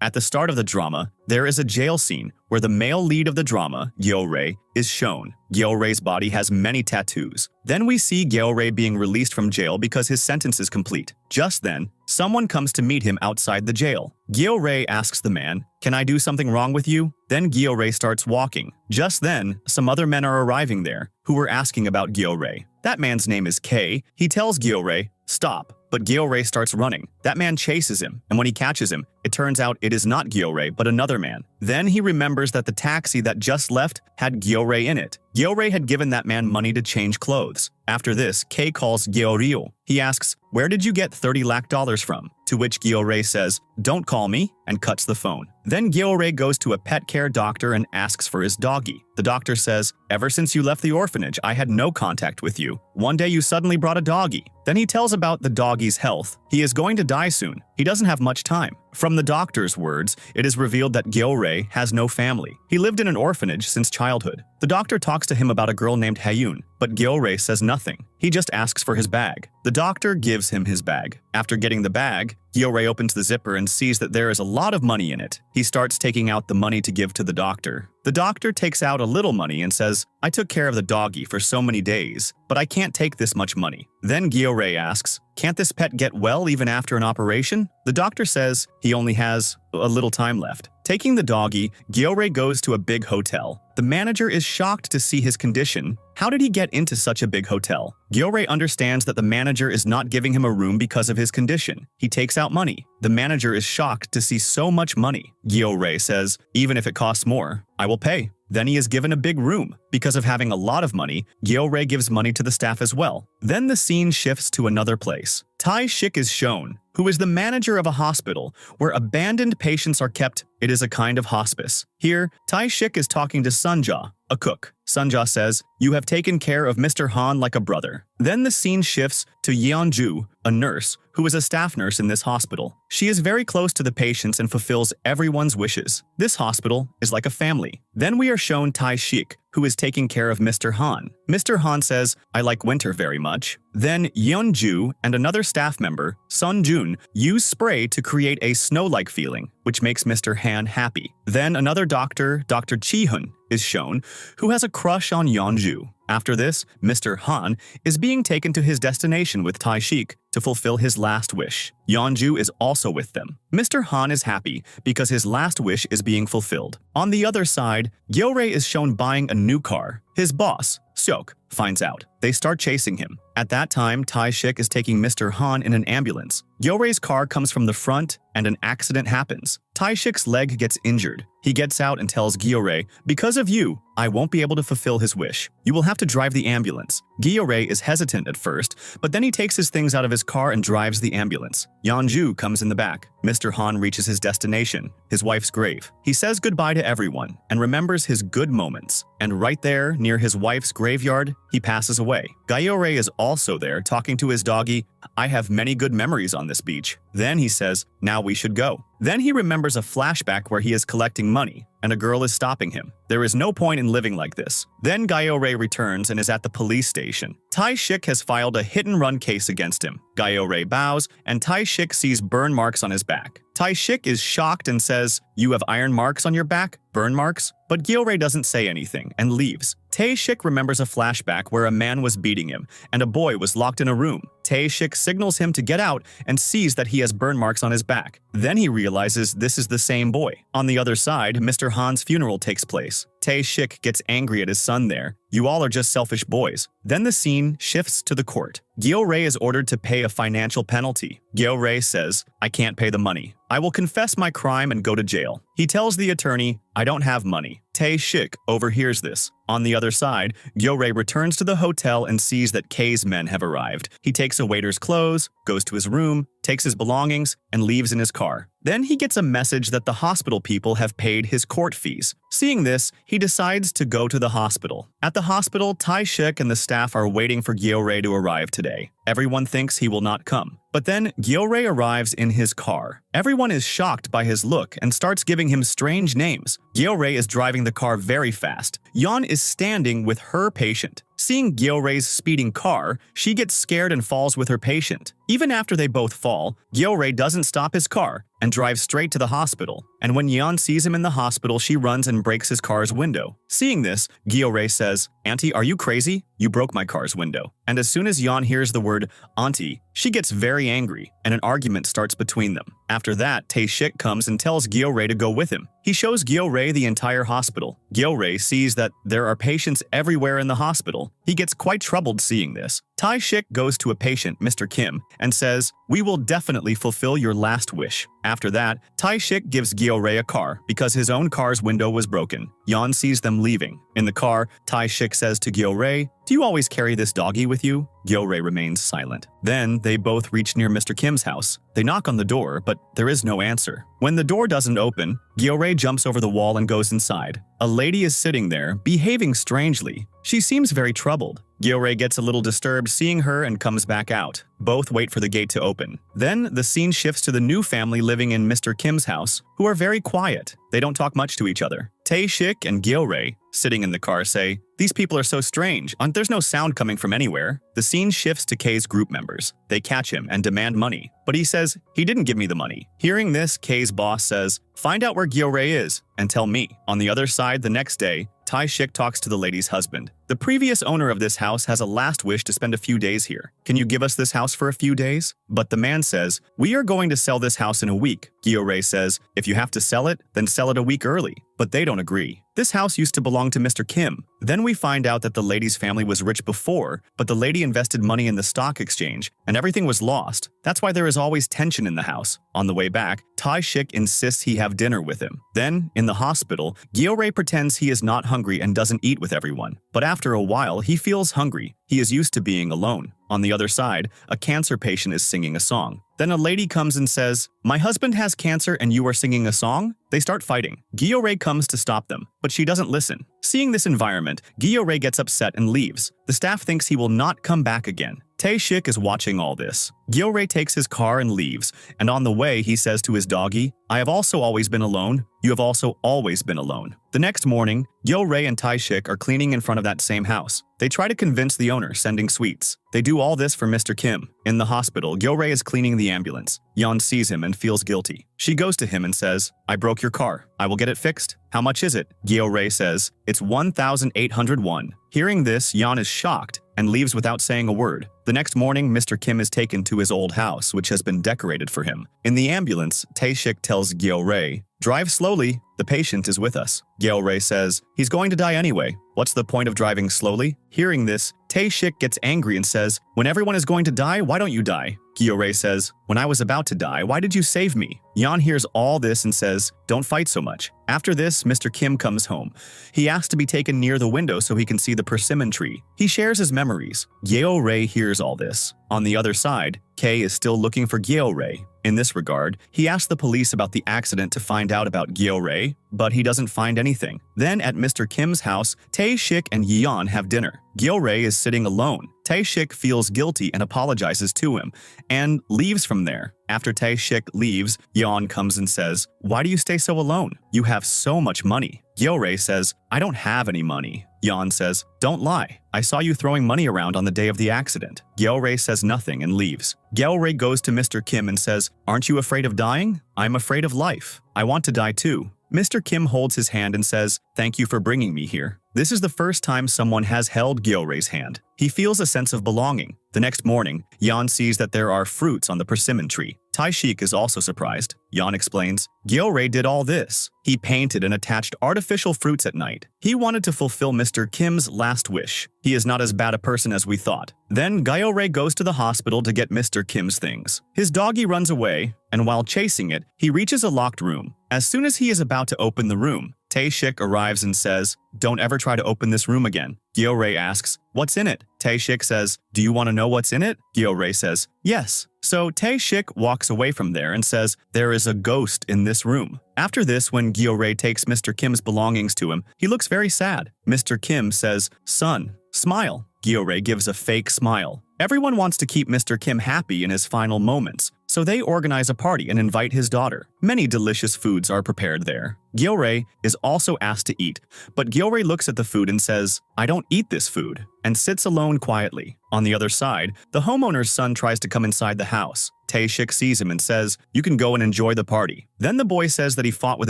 At the start of the drama, there is a jail scene where the male lead of the drama, Gyeore, is shown. Gyeore's body has many tattoos. Then we see Gyeore being released from jail because his sentence is complete. Just then, someone comes to meet him outside the jail. Gyeore asks the man, "Can I do something wrong with you?" Then Gyeore starts walking. Just then, some other men are arriving there who were asking about Gyeore. That man's name is K. He tells Gyeore, "Stop." But Gyeore starts running. That man chases him, and when he catches him, it turns out it is not Gyeore, but another man. Then he remembers that the taxi that just left had Gyeore in it. Gyeore had given that man money to change clothes. After this, Kei calls Gyeoryu. He asks, "Where did you get $30 lakh from?" To which Gyeore says, "Don't call me," and cuts the phone. Then Gyeore goes to a pet care doctor and asks for his doggy. The doctor says, "Ever since you left the orphanage, I had no contact with you. One day you suddenly brought a doggy." Then he tells about the doggy's health. He is going to die soon. He doesn't have much time. From the doctor's words, it is revealed that Gyeore has no family. He lived in an orphanage since childhood. The doctor talks to him about a girl named Hayun, but Gyeore says nothing. He just asks for his bag. The doctor gives him his bag. After getting the bag, Gyeore opens the zipper and sees that there is a lot of money in it. He starts taking out the money to give to the doctor. The doctor takes out a little money and says, "I took care of the doggy for so many days, but I can't take this much money." Then Gyeore asks, "Can't this pet get well even after an operation?" The doctor says he only has a little time left. Taking the doggy, Gyeore goes to a big hotel. The manager is shocked to see his condition. How did he get into such a big hotel? Gyeore understands that the manager is not giving him a room because of his condition. He takes out money. The manager is shocked to see so much money. Gyeore says, "Even if it costs more, I will pay." Then he is given a big room. Because of having a lot of money, Gyeore gives money to the staff as well. Then the scene shifts to another place. Tae-shik is shown, who is the manager of a hospital where abandoned patients are kept. It is a kind of hospice. Here, Tae-shik is talking to Sunja, a cook. Sunja says, "You have taken care of Mr. Han like a brother." Then the scene shifts to Yeonju, a nurse, who is a staff nurse in this hospital. She is very close to the patients and fulfills everyone's wishes. This hospital is like a family. Then we are shown Tae-shik, who is taking care of Mr. Han. Mr. Han says, "I like winter very much." Then Yeonju and another staff member, Sun-jun, use spray to create a snow-like feeling, which makes Mr. Han happy. Then another doctor, Dr. Chi-hun, is shown, who has a crush on Yeonju. After this, Mr. Han is being taken to his destination with Tae-shik to fulfill his last wish. Yeonju is also with them. Mr. Han is happy because his last wish is being fulfilled. On the other side, Gyeore is shown buying a new car. His boss, Seok, finds out. They start chasing him. At that time, Tae-shik is taking Mr. Han in an ambulance. Gyore's car comes from the front and an accident happens. Tae-shik's leg gets injured. He gets out and tells Gyeore, "Because of you, I won't be able to fulfill his wish. You will have to drive the ambulance." Gyeore is hesitant at first, but then he takes his things out of his car and drives the ambulance. Yeonju comes in the back. Mr. Han reaches his destination, his wife's grave. He says goodbye to everyone and remembers his good moments. And right there, near his wife's graveyard, he passes away. Gyeore is also there talking to his doggy. "I have many good memories on this beach." Then he says, "Now we should go." Then he remembers a flashback where he is collecting money, and a girl is stopping him. There is no point in living like this. Then Gyeore returns and is at the police station. Tae-shik has filed a hit-and-run case against him. Gyeore bows, and Tae-shik sees burn marks on his back. Tae-shik is shocked and says, "You have iron marks on your back? Burn marks?" But Gyeore doesn't say anything and leaves. Tae-shik remembers a flashback where a man was beating him and a boy was locked in a room. Tae-shik signals him to get out and sees that he has burn marks on his back. Then he realizes this is the same boy. On the other side, Mr. Han's funeral takes place. Tae-shik gets angry at his son there. "You all are just selfish boys." Then the scene shifts to the court. Gyeore is ordered to pay a financial penalty. Gyeore says, "I can't pay the money. I will confess my crime and go to jail." He tells the attorney, "I don't have money." Tae-shik overhears this. On the other side, Gyeore returns to the hotel and sees that K's men have arrived. He takes a waiter's clothes, goes to his room, takes his belongings, and leaves in his car. Then he gets a message that the hospital people have paid his court fees. Seeing this, he decides to go to the hospital. At the hospital, Tae-shik and the staff are waiting for Gyeore to arrive today. Everyone thinks he will not come. But then Gyeore arrives in his car. Everyone is shocked by his look and starts giving him strange names. Gyeore is driving the car very fast. Yeon is standing with her patient. Seeing Gyeore's speeding car, she gets scared and falls with her patient. Even after they both fall, Gyeore doesn't stop his car. and drives straight to the hospital. And when Yeon sees him in the hospital, she runs and breaks his car's window. Seeing this, Gyeore says, "Auntie, are you crazy? You broke my car's window." And as soon as Yeon hears the word auntie, she gets very angry, and an argument starts between them. After that, Tae-shik comes and tells Gyeore to go with him. He shows Gyeore the entire hospital. Gyeore sees that there are patients everywhere in the hospital. He gets quite troubled seeing this. Tae-shik goes to a patient, Mr. Kim, and says, "We will definitely fulfill your last wish." After that, Tae-shik gives Gyeore a car because his own car's window was broken. Yeon sees them leaving. In the car, Tae-shik says to Gyeore, "Do you always carry this doggy with you?" Gyeore remains silent. Then they both reach near Mr. Kim's house. They knock on the door, but there is no answer. When the door doesn't open, Gyeore jumps over the wall and goes inside. A lady is sitting there, behaving strangely. She seems very troubled. Gyeore gets a little disturbed seeing her and comes back out. Both wait for the gate to open. Then the scene shifts to the new family living in Mr. Kim's house, who are very quiet. They don't talk much to each other. Tae-shik and Gyeore, sitting in the car, say, "These people are so strange. There's no sound coming from anywhere." The scene shifts to K's group members. They catch him and demand money, but he says, "He didn't give me the money." Hearing this, K's boss says, "Find out where Gyeore is and tell me." On the other side, the next day, Tae-shik talks to the lady's husband. "The previous owner of this house has a last wish to spend a few days here. Can you give us this house for a few days?" But the man says, "We are going to sell this house in a week." Gyeore says, "If you have to sell it, then sell it a week early." But they don't agree. This house used to belong to Mr. Kim. Then we find out that the lady's family was rich before, but the lady invested money in the stock exchange, and everything was lost. That's why there is always tension in the house. On the way back, Tae-shik insists he have dinner with him. Then, in the hospital, Gyeore pretends he is not hungry and doesn't eat with everyone. But after a while, he feels hungry. He is used to being alone. On the other side, a cancer patient is singing a song. Then a lady comes and says, "My husband has cancer and you are singing a song?" They start fighting. Gyeore comes to stop them, but she doesn't listen. Seeing this environment, Gyeore gets upset and leaves. The staff thinks he will not come back again. Tae-shik is watching all this. Gyeore takes his car and leaves, and on the way he says to his doggy, "I have also always been alone. You have also always been alone." The next morning, Gyeore and Tae-shik are cleaning in front of that same house. They try to convince the owner, sending sweets. They do all this for Mr. Kim. In the hospital, Gyeore is cleaning the ambulance. Yeon sees him and feels guilty. She goes to him and says, "I broke your car. I will get it fixed." "How much is it?" Gyeore says, "It's 1,801. Hearing this, Yeon is shocked and leaves without saying a word. The next morning, Mr. Kim is taken to his old house, which has been decorated for him. In the ambulance, Tae-shik tells Gyeore, "Drive slowly. The patient is with us." Gyeore says, "He's going to die anyway. What's the point of driving slowly?" Hearing this, Tae-shik gets angry and says, "When everyone is going to die, why don't you die?" Gyeore says, "When I was about to die, why did you save me?" Yeon hears all this and says, "Don't fight so much." After this, Mr. Kim comes home. He asks to be taken near the window so he can see the persimmon tree. He shares his memories. Gyeore hears all this. On the other side, K is still looking for Gyeore. In this regard, he asks the police about the accident to find out about Gyeore, but he doesn't find anything. Then at Mr. Kim's house, Tae-shik and Yeon have dinner. Gyeore is sitting alone. Tae-shik feels guilty and apologizes to him, and leaves from there. After Tae-shik leaves, Yeon comes and says, "Why do you stay so alone? You have so much money." Gyeore says, "I don't have any money." Yeon says, "Don't lie. I saw you throwing money around on the day of the accident." Gyeore says nothing and leaves. Gyeore goes to Mr. Kim and says, "Aren't you afraid of dying? I'm afraid of life. I want to die too." Mr. Kim holds his hand and says, "Thank you for bringing me here." This is the first time someone has held Gyeore's hand. He feels a sense of belonging. The next morning, Yeon sees that there are fruits on the persimmon tree. Tae-shik is also surprised. Yeon explains, "Gyeore did all this. He painted and attached artificial fruits at night. He wanted to fulfill Mr. Kim's last wish. He is not as bad a person as we thought." Then Gyeore goes to the hospital to get Mr. Kim's things. His doggy runs away, and while chasing it, he reaches a locked room. As soon as he is about to open the room, Tae-shik arrives and says, "Don't ever try to open this room again." Gyeore asks, "What's in it?" Tae-shik says, "Do you want to know what's in it?" Gyeore says, "Yes." So Tae-shik walks away from there and says, "There is a ghost in this room." After this, when Gyeore takes Mr. Kim's belongings to him, he looks very sad. Mr. Kim says, "Son, smile." Gyeore gives a fake smile. Everyone wants to keep Mr. Kim happy in his final moments, so they organize a party and invite his daughter. Many delicious foods are prepared there. Gyeore is also asked to eat, but Gyeore looks at the food and says, "I don't eat this food," and sits alone quietly. On the other side, the homeowner's son tries to come inside the house. Tae-shik sees him and says, "You can go and enjoy the party." Then the boy says that he fought with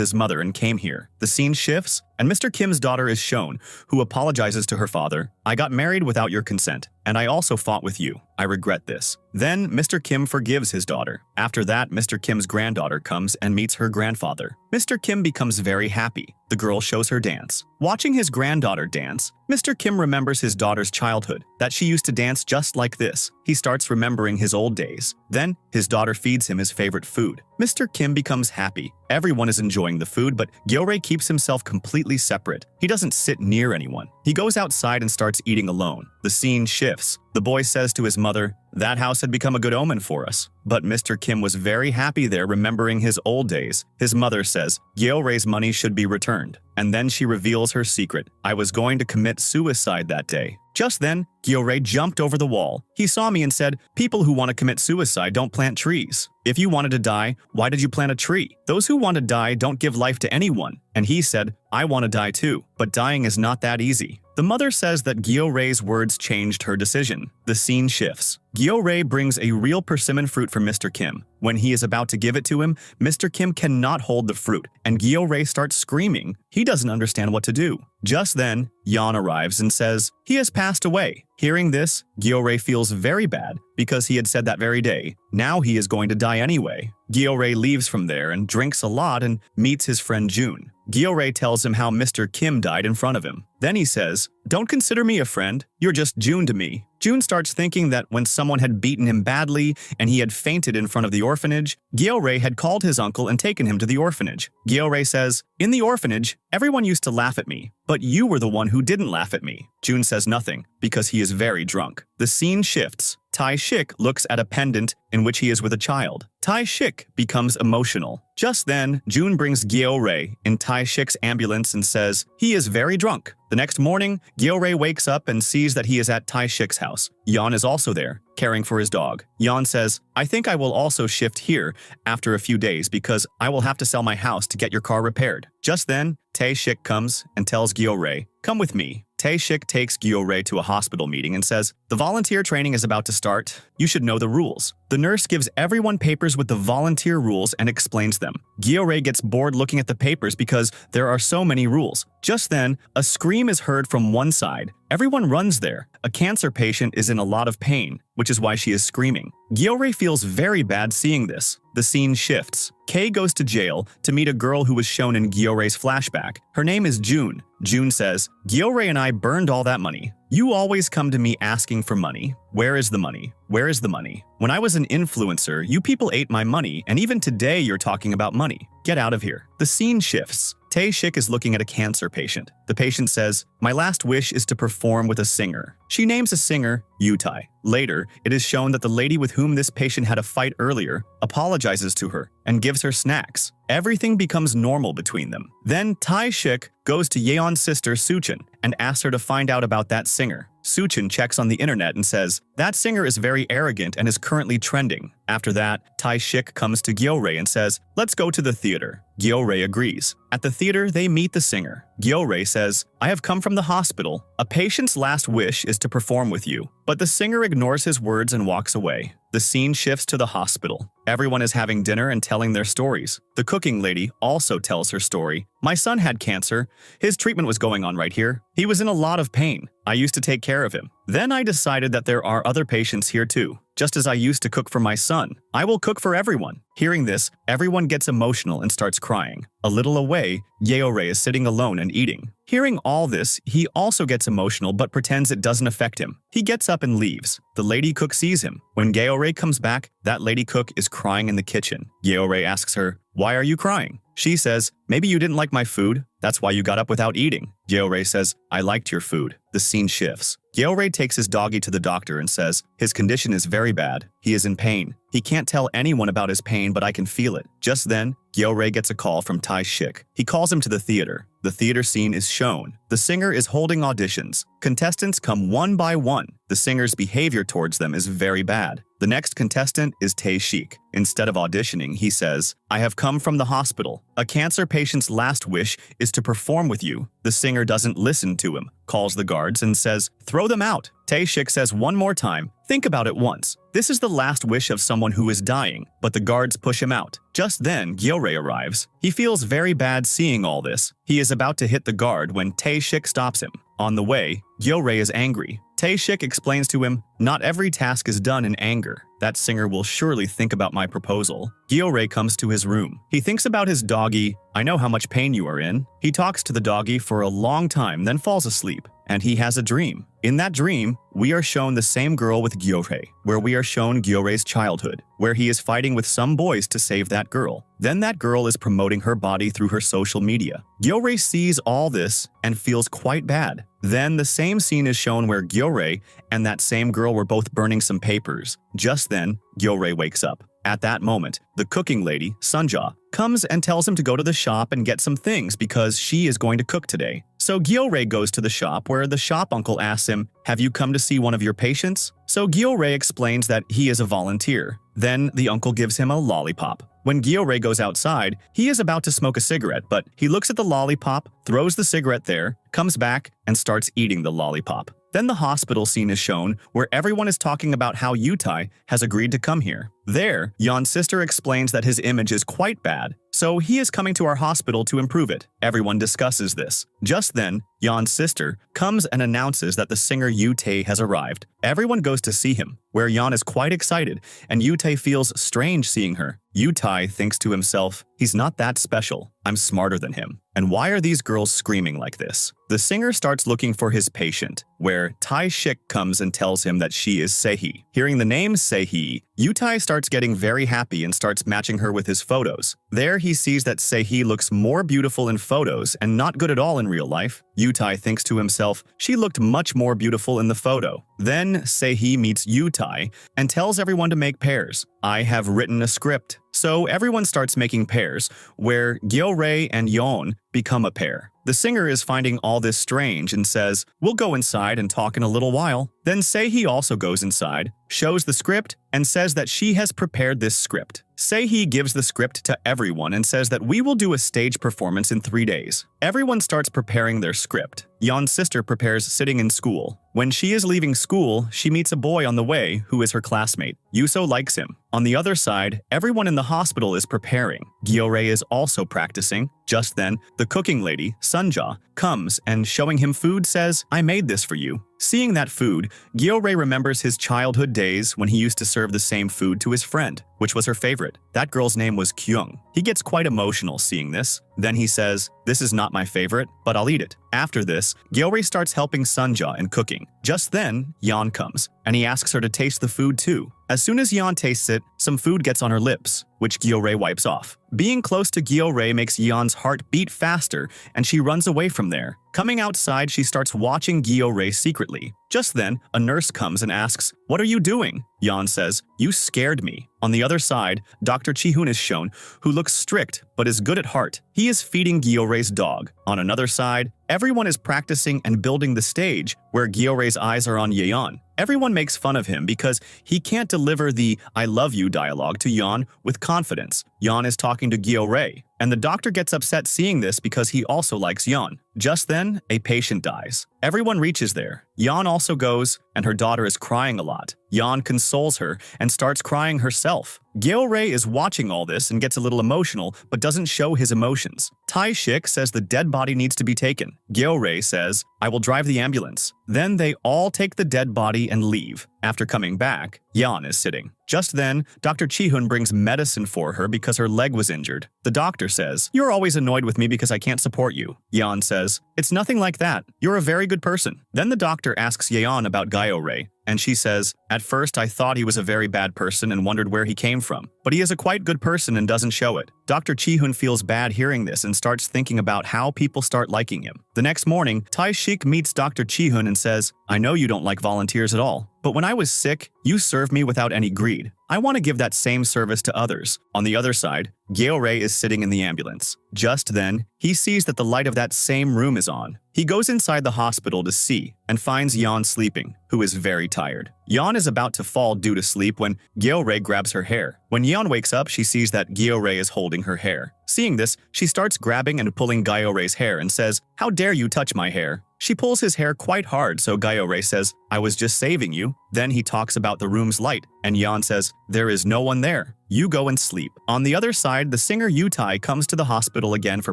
his mother and came here. The scene shifts, and Mr. Kim's daughter is shown, who apologizes to her father. "I got married without your consent, and I also fought with you. I regret this." Then Mr. Kim forgives his daughter. After that, Mr. Kim's granddaughter comes and meets her grandfather. Mr. Kim becomes very happy. The girl shows her dance. Watching his granddaughter dance, Mr. Kim remembers his daughter's childhood, that she used to dance just like this. He starts remembering his old days. Then, his daughter feeds him his favorite food. Mr. Kim becomes happy. Everyone is enjoying the food, but Gyeore keeps himself completely separate. He doesn't sit near anyone. He goes outside and starts eating alone. The scene shifts. The boy says to his mother, "That house had become a good omen for us." But Mr. Kim was very happy there, remembering his old days. His mother says, "Gyeore's money should be returned." And then she reveals her secret. "I was going to commit suicide that day." Just then, Gyeore jumped over the wall. He saw me and said, "People who want to commit suicide don't plant trees. If you wanted to die, why did you plant a tree? Those who want to die don't give life to anyone." And he said, "I want to die too, but dying is not that easy." The mother says that Gyeore's words changed her decision. The scene shifts. Gyeore brings a real persimmon fruit for Mr. Kim. When he is about to give it to him, Mr. Kim cannot hold the fruit, and Gyeore starts screaming. He doesn't understand what to do. Just then, Yeon arrives and says, "He has passed away." Hearing this, Gyeore feels very bad because he had said that very day. Now he is going to die anyway. Gyeore leaves from there and drinks a lot and meets his friend June. Gyeore tells him how Mr. Kim died in front of him. Then he says, "Don't consider me a friend. You're just June to me." June starts thinking that when someone had beaten him badly and he had fainted in front of the orphanage, Gyeore had called his uncle and taken him to the orphanage. Gyeore says, "In the orphanage, everyone used to laugh at me, but you were the one who didn't laugh at me." June says nothing because he is very drunk. The scene shifts. Tae-shik looks at a pendant in which he is with a child. Tae-shik becomes emotional. Just then, June brings Gyeore in Tae-shik's ambulance and says, "He is very drunk." The next morning, Gyeore wakes up and sees that he is at Tae-shik's house. Yeon is also there, caring for his dog. Yeon says, "I think I will also shift here after a few days because I will have to sell my house to get your car repaired." Just then, Tae-shik comes and tells Gyeore, "Come with me." Tae-shik takes Gyeore to a hospital meeting and says, "The volunteer training is about to start. You should know the rules." The nurse gives everyone papers with the volunteer rules and explains them. Gyeore gets bored looking at the papers because there are so many rules. Just then, a scream is heard from one side. Everyone runs there. A cancer patient is in a lot of pain, which is why she is screaming. Gyeore feels very bad seeing this. The scene shifts. Kei goes to jail to meet a girl who was shown in Gyore's flashback. Her name is June. June says, "Gyeore and I burned all that money. You always come to me asking for money. Where is the money? Where is the money? When I was an influencer, you people ate my money, and even today you're talking about money. Get out of here." The scene shifts. Tae-shik is looking at a cancer patient. The patient says, "My last wish is to perform with a singer." She names a singer Yutai. Later, it is shown that the lady with whom this patient had a fight earlier apologizes to her and gives her snacks. Everything becomes normal between them. Then Tae-shik goes to Yeon's sister Suchin and asks her to find out about that singer. Suchin checks on the internet and says, "That singer is very arrogant and is currently trending." After that, Tae-shik comes to Gyeore and says, "Let's go to the theater." Gyeore agrees. At the theater, they meet the singer. Gyeore says, "I have come from the hospital. A patient's last wish is to perform with you." But the singer ignores his words and walks away. The scene shifts to the hospital. Everyone is having dinner and telling their stories. The cooking lady also tells her story. "My son had cancer. His treatment was going on right here. He was in a lot of pain. I used to take care of him. Then I decided that there are other patients here too. Just as I used to cook for my son, I will cook for everyone." Hearing this, everyone gets emotional and starts crying. A little away, Gyeore is sitting alone and eating. Hearing all this, he also gets emotional but pretends it doesn't affect him. He gets up and leaves. The lady cook sees him. When Gyeore comes back, that lady cook is crying in the kitchen. Gyeore asks her, "Why are you crying?" She says, "Maybe you didn't like my food. That's why you got up without eating." Gyeore says, "I liked your food." The scene shifts. Gyeore takes his doggy to the doctor and says, his condition is very bad. He is in pain. He can't tell anyone about his pain, but I can feel it. Just then, Gyeore gets a call from Tae-shik. He calls him to the theater. The theater scene is shown. The singer is holding auditions. Contestants come one by one. The singer's behavior towards them is very bad. The next contestant is Tae-shik. Instead of auditioning, he says, "I have come from the hospital. A cancer patient's last wish is to perform with you." The singer doesn't listen to him, calls the guards and says, "Throw them out." Tae-shik says one more time, "Think about it once. This is the last wish of someone who is dying," but the guards push him out. Just then, Gyeore arrives. He feels very bad seeing all this. He is about to hit the guard when Tae-shik stops him. On the way, Gyeore is angry. Tae-shik explains to him, "Not every task is done in anger. That singer will surely think about my proposal." Gyeore comes to his room. He thinks about his doggy. "I know how much pain you are in." He talks to the doggy for a long time, then falls asleep. And he has a dream. In that dream, we are shown the same girl with Gyeore, where we are shown Gyore's childhood, where he is fighting with some boys to save that girl. Then that girl is promoting her body through her social media. Gyeore sees all this and feels quite bad. Then the same scene is shown where Gyeore and that same girl were both burning some papers. Just then, Gyeore wakes up. At that moment, the cooking lady, Sunja, comes and tells him to go to the shop and get some things because she is going to cook today. So Gyeore goes to the shop where the shop uncle asks him, "Have you come to see one of your patients?" So Gyeore explains that he is a volunteer. Then the uncle gives him a lollipop. When Gyeore goes outside, he is about to smoke a cigarette, but he looks at the lollipop, throws the cigarette there, comes back, and starts eating the lollipop. Then the hospital scene is shown where everyone is talking about how Yutai has agreed to come here. There, Yeon's sister explains that his image is quite bad, so he is coming to our hospital to improve it. Everyone discusses this. Just then, Yeon's sister comes and announces that the singer Yu-tae has arrived. Everyone goes to see him, where Yeon is quite excited, and Yu-tae feels strange seeing her. Yu-tae thinks to himself, "He's not that special. I'm smarter than him. And why are these girls screaming like this?" The singer starts looking for his patient, where Tae-shik comes and tells him that she is Sehi. Hearing the name Sehi, Yu-tae starts getting very happy and starts matching her with his photos. There he sees that Sehi looks more beautiful in photos and not good at all in real life. Yu-tae thinks to himself, she looked much more beautiful in the photo. Then Sehi meets Yu-tae and tells everyone to make pairs. "I have written a script." So everyone starts making pairs, where Gyeore and Yeon become a pair. The singer is finding all this strange and says, "We'll go inside and talk in a little while." Then Sehi also goes inside, shows the script, and says that she has prepared this script. Sehi gives the script to everyone and says that we will do a stage performance in 3 days. Everyone starts preparing their script. Yeon's sister prepares sitting in school. When she is leaving school, she meets a boy on the way who is her classmate. Yuso likes him. On the other side, everyone in the hospital is preparing. Gyeore is also practicing. Just then, the cooking lady, Sunja, comes and showing him food says, "I made this for you." Seeing that food, Gyeore remembers his childhood days when he used to serve the same food to his friend, which was her favorite. That girl's name was Kyung. He gets quite emotional seeing this. Then he says, "This is not my favorite, but I'll eat it." After this, Gyeore starts helping Sunja in cooking. Just then, Yeon comes, and he asks her to taste the food too. As soon as Yeon tastes it, some food gets on her lips, which Gyeore wipes off. Being close to Gyeore makes Yeon's heart beat faster, and she runs away from there. Coming outside, she starts watching Gyeore secretly. Just then, a nurse comes and asks, "What are you doing?" Yeon says, "You scared me." On the other side, Dr. Chi-hoon is shown, who looks strict but is good at heart. He is feeding Gyore's dog. On another side, everyone is practicing and building the stage, where Gyore's eyes are on Yeon. Everyone makes fun of him because he can't deliver the "I love you" dialogue to Yeon with confidence. Yeon is talking to Gyeore, and the doctor gets upset seeing this because he also likes Yeon. Just then, a patient dies. Everyone reaches there. Yeon also goes, and her daughter is crying a lot. Yeon consoles her and starts crying herself. Gyeore is watching all this and gets a little emotional but doesn't show his emotions. Tae-shik says the dead body needs to be taken. Gyeore says, "I will drive the ambulance." Then they all take the dead body and leave. After coming back, Yeon is sitting. Just then, Dr. Chi-hoon brings medicine for her because her leg was injured. The doctor says, "You're always annoyed with me because I can't support you." Yeon says, "It's nothing like that. You're a very good person." Then the doctor asks Yeon about Gyeore, and she says, "At first I thought he was a very bad person and wondered where he came from, but he is a quite good person and doesn't show it." Dr. Chi-hoon feels bad hearing this and starts thinking about how people start liking him. The next morning, Tae-shik meets Dr. Chi-hoon and says, "I know you don't like volunteers at all. But when I was sick, you served me without any greed. I want to give that same service to others. On the other side, Gyeore is sitting in the ambulance. Just then, he sees that the light of that same room is on. He goes inside the hospital to see and finds Yeon sleeping, who is very tired. Yeon is about to fall due to sleep when Gyeore grabs her hair. When Yeon wakes up, she sees that Gyeore is holding her hair. Seeing this, she starts grabbing and pulling Gyeore's hair and says, "How dare you touch my hair?" She pulls his hair quite hard, so Gyeore says, "I was just saving you." Then he talks about the room's light, and Yeon says, "There is no one there. You go and sleep." On the other side, the singer Yutai comes to the hospital again for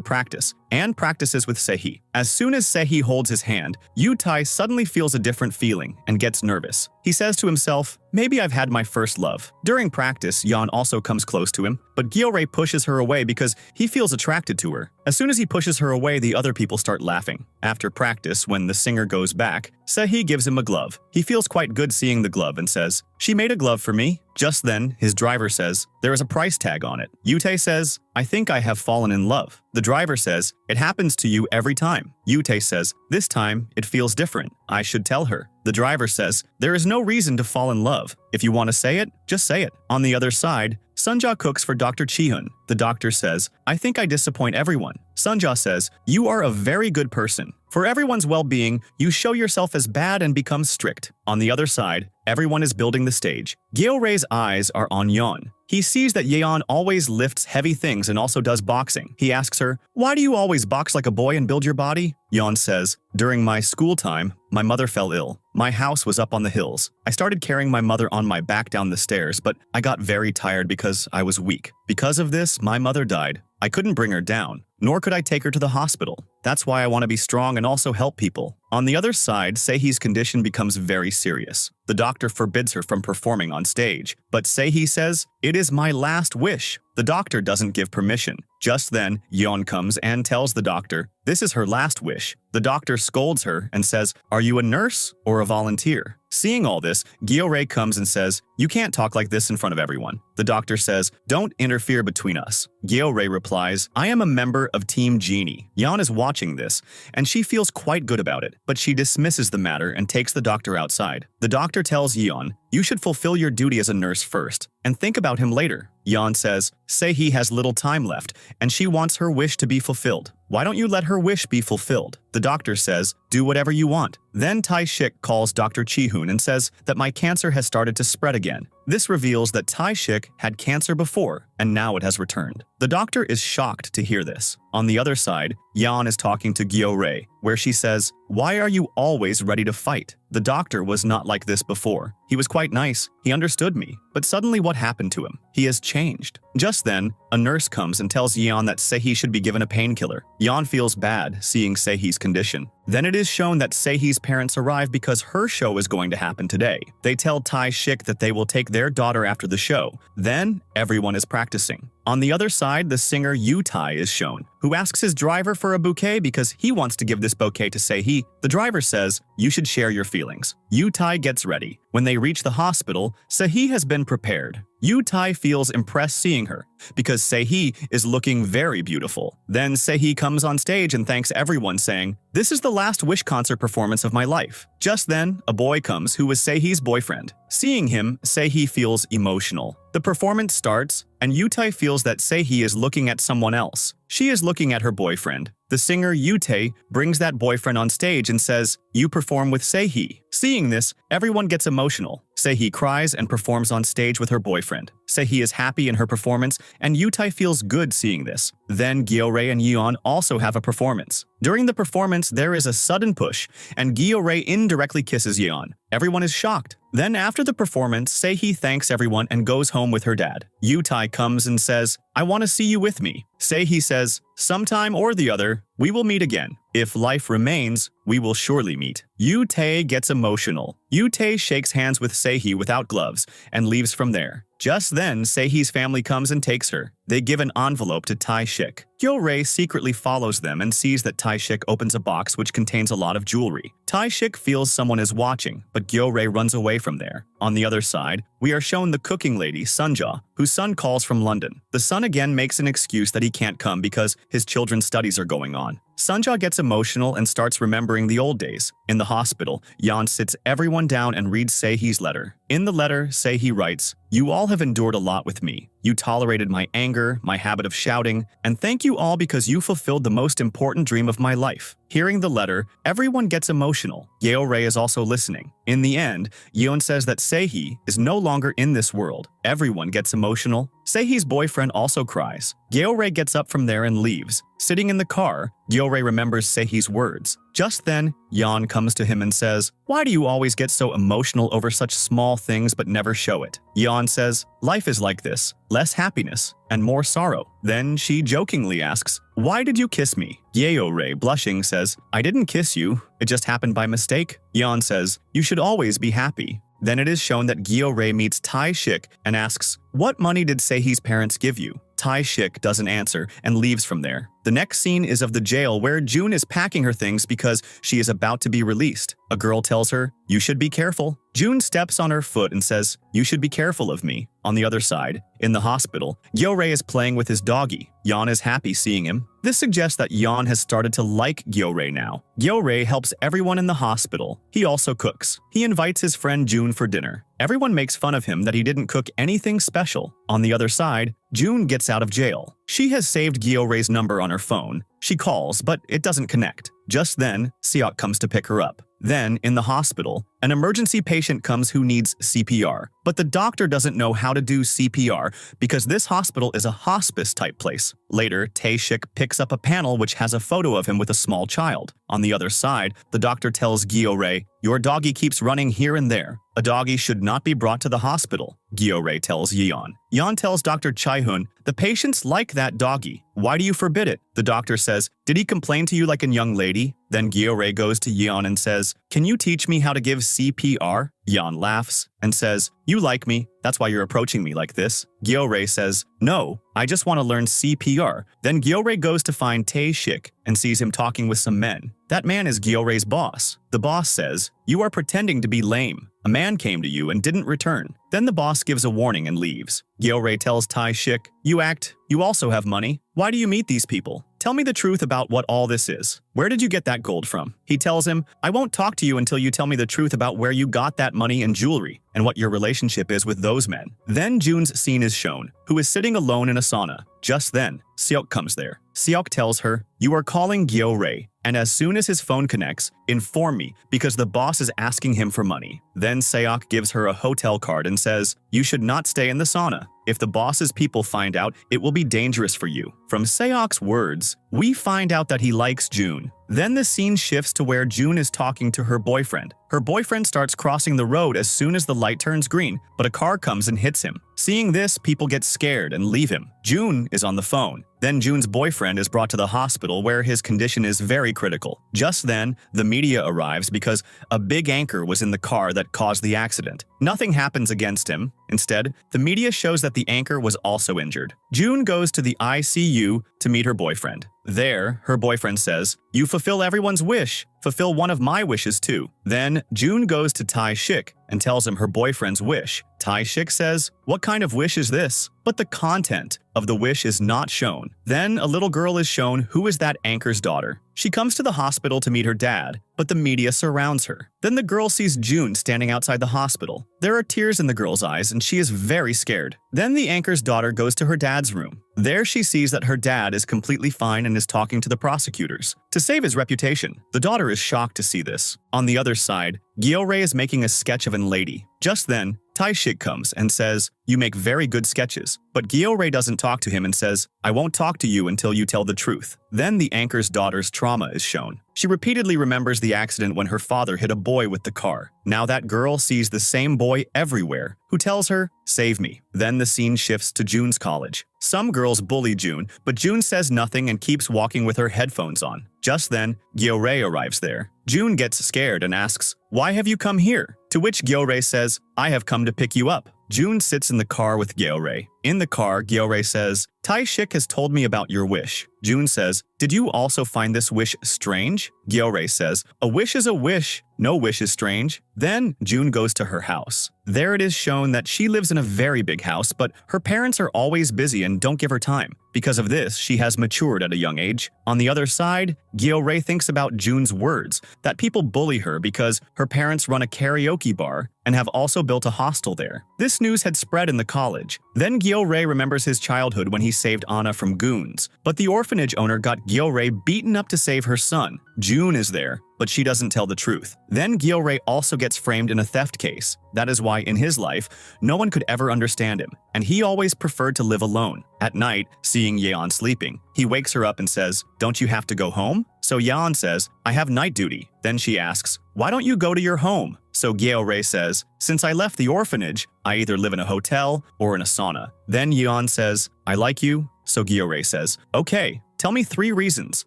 practice, and practices with Sehi. As soon as Sehi holds his hand, Yutai suddenly feels a different feeling and gets nervous. He says to himself, "Maybe I've had my first love." During practice, Yeon also comes close to him, but Gyeore pushes her away because he feels attracted to her. As soon as he pushes her away, the other people start laughing. After practice, when the singer goes back, Sehi gives him a glove. He feels quite good seeing the glove and says, "She made a glove for me." Just then, his driver says, "There is a price tag on it." Yute says, "I think I have fallen in love." The driver says, "It happens to you every time." Yute says, "This time, it feels different. I should tell her." The driver says, "There is no reason to fall in love. If you want to say it, just say it." On the other side, Sunja cooks for Dr. Chihun. The doctor says, "I think I disappoint everyone." Sunja says, "You are a very good person. For everyone's well-being, you show yourself as bad and become strict." On the other side, everyone is building the stage. Gyeore's eyes are on Yeon. He sees that Yeon always lifts heavy things and also does boxing. He asks her, "Why do you always box like a boy and build your body?" Yeon says, "During my school time, my mother fell ill. My house was up on the hills. I started carrying my mother on my back down the stairs, but I got very tired because I was weak. Because of this, my mother died. I couldn't bring her down, nor could I take her to the hospital. That's why I want to be strong and also help people." On the other side, Sehi's condition becomes very serious. The doctor forbids her from performing on stage, but Sehi says, "It is my last wish." The doctor doesn't give permission. Just then, Yeon comes and tells the doctor, this is her last wish. The doctor scolds her and says, "Are you a nurse or a volunteer?" Seeing all this, Gyeore comes and says, "You can't talk like this in front of everyone." The doctor says, "Don't interfere between us." Gyeore replies, "I am a member of Team Genie." Yeon is watching this, and she feels quite good about it, but she dismisses the matter and takes the doctor outside. The doctor tells Yeon, "You should fulfill your duty as a nurse first, and think about him later." Yeon says, Sehi has little time left, and she wants her wish to be fulfilled. Why don't you let her wish be fulfilled? The doctor says, "Do whatever you want." Then Tae-shik calls Dr. Chihun and says that my cancer has started to spread again. This reveals that Tae-shik had cancer before, and now it has returned. The doctor is shocked to hear this. On the other side, Yeon is talking to Gyeore, where she says, "Why are you always ready to fight?" The doctor was not like this before. He was quite nice, he understood me, but suddenly what happened to him? He has changed. Just then, a nurse comes and tells Yeon that Sehi should be given a painkiller. Yeon feels bad seeing Sehi's condition. Then it is shown that Sehi's parents arrive because her show is going to happen today. They tell Tae-shik that they will take their daughter after the show. Then, everyone is practicing. On the other side, the singer Yutai is shown, who asks his driver for a bouquet because he wants to give this bouquet to Sehi. The driver says, "You should share your feelings." Yutai gets ready. When they reach the hospital, Sehi has been prepared. Yutai feels impressed seeing her, because Sehi is looking very beautiful. Then Sehi comes on stage and thanks everyone, saying, "This is the last Wish concert performance of my life." Just then, a boy comes who was Sehi's boyfriend. Seeing him, Sehi feels emotional. The performance starts, and Yutai feels that Sehi is looking at someone else. She is looking at her boyfriend. The singer Yute brings that boyfriend on stage and says, "You perform with Sehi." Seeing this, everyone gets emotional. Sehi cries and performs on stage with her boyfriend. Sehi is happy in her performance, and Yutai feels good seeing this. Then Gyeore and Yeon also have a performance. During the performance, there is a sudden push, and Gyeore indirectly kisses Yeon. Everyone is shocked. Then after the performance, Sehi thanks everyone and goes home with her dad. Yutai comes and says, "I want to see you with me." Sehi says, "Sometime or the other, we will meet again. If life remains, we will surely meet." Yute gets emotional. Yute shakes hands with Sehi without gloves and leaves from there. Just then, Sehi's family comes and takes her. They give an envelope to Tae-shik. Gyeore secretly follows them and sees that Tae-shik opens a box which contains a lot of jewelry. Tae-shik feels someone is watching, but Gyeore runs away from there. On the other side, we are shown the cooking lady, Sunja, whose son calls from London. The son again makes an excuse that he can't come because his children's studies are going on. Sunja gets emotional and starts remembering the old days. In the hospital, Yeon sits everyone down and reads Sehi's letter. In the letter, Sehi writes, "You all have endured a lot with me. You tolerated my anger, my habit of shouting, and thank you all because you fulfilled the most important dream of my life." Hearing the letter, everyone gets emotional. Yeore is also listening. In the end, Yeon says that Sehi is no longer in this world. Everyone gets emotional. Sehi's boyfriend also cries. Yeore gets up from there and leaves. Sitting in the car, Yeore remembers Sehi's words. Just then, Yeon comes to him and says, "Why do you always get so emotional over such small things but never show it?" Yeon says, "Life is like this, less happiness and more sorrow." Then she jokingly asks, "Why did you kiss me?" Yeore, blushing, says, "I didn't kiss you, it just happened by mistake." Yeon says, "You should always be happy." Then it is shown that Gyeore meets Tae-shik and asks, "What money did Sehi's parents give you?" Tae-shik doesn't answer and leaves from there. The next scene is of the jail where June is packing her things because she is about to be released. A girl tells her, "You should be careful." June steps on her foot and says, "You should be careful of me." On the other side, in the hospital, Gyeore is playing with his doggy. Yeon is happy seeing him. This suggests that Yeon has started to like Gyeore now. Gyeore helps everyone in the hospital. He also cooks. He invites his friend June for dinner. Everyone makes fun of him that he didn't cook anything special. On the other side, June gets out of jail. She has saved Gyeore's number on her phone. She calls, but it doesn't connect. Just then, Seok comes to pick her up. Then, in the hospital, an emergency patient comes who needs CPR, but the doctor doesn't know how to do CPR because this hospital is a hospice-type place. Later, Tae-shik picks up a panel which has a photo of him with a small child. On the other side, the doctor tells Gyeore, "Your doggy keeps running here and there. A doggy should not be brought to the hospital." Gyeore tells Yeon. Yeon tells Dr. Chae-hoon, "The patients like that doggy. Why do you forbid it?" The doctor says, "Did he complain to you like a young lady?" Then Gyeore goes to Yeon and says, "Can you teach me how to give CPR?" Yeon laughs and says, "You like me, that's why you're approaching me like this." Gyeore says, "No, I just want to learn CPR." Then Gyeore goes to find Tae-shik and sees him talking with some men. That man is Gyeore's boss. The boss says, "You are pretending to be lame. A man came to you and didn't return." Then the boss gives a warning and leaves. Gyeore tells Tae-shik, "You also have money. Why do you meet these people? Tell me the truth about what all this is. Where did you get that gold from?" He tells him, "I won't talk to you until you tell me the truth about where you got that money and jewelry, and what your relationship is with those men." Then June's scene is shown, who is sitting alone in a sauna. Just then, Seok comes there. Seok tells her, "You are calling Gyeore, and as soon as his phone connects, inform me because the boss is asking him for money." Then Seok gives her a hotel card and says, "You should not stay in the sauna. If the boss's people find out, it will be dangerous for you." From Seok's words, we find out that he likes June. Then the scene shifts to where June is talking to her boyfriend. Her boyfriend starts crossing the road as soon as the light turns green, but a car comes and hits him. Seeing this, people get scared and leave him. June is on the phone. Then June's boyfriend is brought to the hospital where his condition is very critical. Just then, the media arrives because a big anchor was in the car that caused the accident. Nothing happens against him. Instead, the media shows that the anchor was also injured. June goes to the ICU to meet her boyfriend. There, her boyfriend says, "You fulfill everyone's wish. Fulfill one of my wishes too." Then, June goes to Tae-shik and tells him her boyfriend's wish. Tae-shik says, "What kind of wish is this?" But the content of the wish is not shown. Then a little girl is shown who is that anchor's daughter. She comes to the hospital to meet her dad, but the media surrounds her. Then the girl sees June standing outside the hospital. There are tears in the girl's eyes and she is very scared. Then the anchor's daughter goes to her dad's room. There she sees that her dad is completely fine and is talking to the prosecutors. To save his reputation, the daughter is shocked to see this. On the other side, Gyeore is making a sketch of an lady. Just then, Tae-shik comes and says, "You make very good sketches." But Gyeore doesn't talk to him and says, "I won't talk to you until you tell the truth." Then the anchor's daughter's trauma is shown. She repeatedly remembers the accident when her father hit a boy with the car. Now that girl sees the same boy everywhere, who tells her, "Save me." Then the scene shifts to June's college. Some girls bully June, but June says nothing and keeps walking with her headphones on. Just then, Gyeore arrives there. June gets scared and asks, "Why have you come here?" To which Gyeore says, "I have come to pick you up." June sits in the car with Gyeore. In the car, Gyeore says, Tae-shik has told me about your wish. Jun says, did you also find this wish strange? Gyeore says, a wish is a wish. No wish is strange. Then Jun goes to her house. There it is shown that she lives in a very big house, but her parents are always busy and don't give her time. Because of this, she has matured at a young age. On the other side, Gyeore thinks about Jun's words, that people bully her because her parents run a karaoke bar and have also built a hostel there. This news had spread in the college. Then Gyeore remembers his childhood when he saved Anna from goons. But the orphanage owner got Gyeore beaten up to save her son. Jun is there, but she doesn't tell the truth. Then Gyeore also gets framed in a theft case. That is why in his life, no one could ever understand him, and he always preferred to live alone. At night, seeing Yeon sleeping, he wakes her up and says, don't you have to go home? So Yeon says, I have night duty. Then she asks, why don't you go to your home? So Gyeore says, since I left the orphanage, I either live in a hotel or in a sauna. Then Yeon says, I like you. So Gyeore says, okay. Tell me 3 reasons.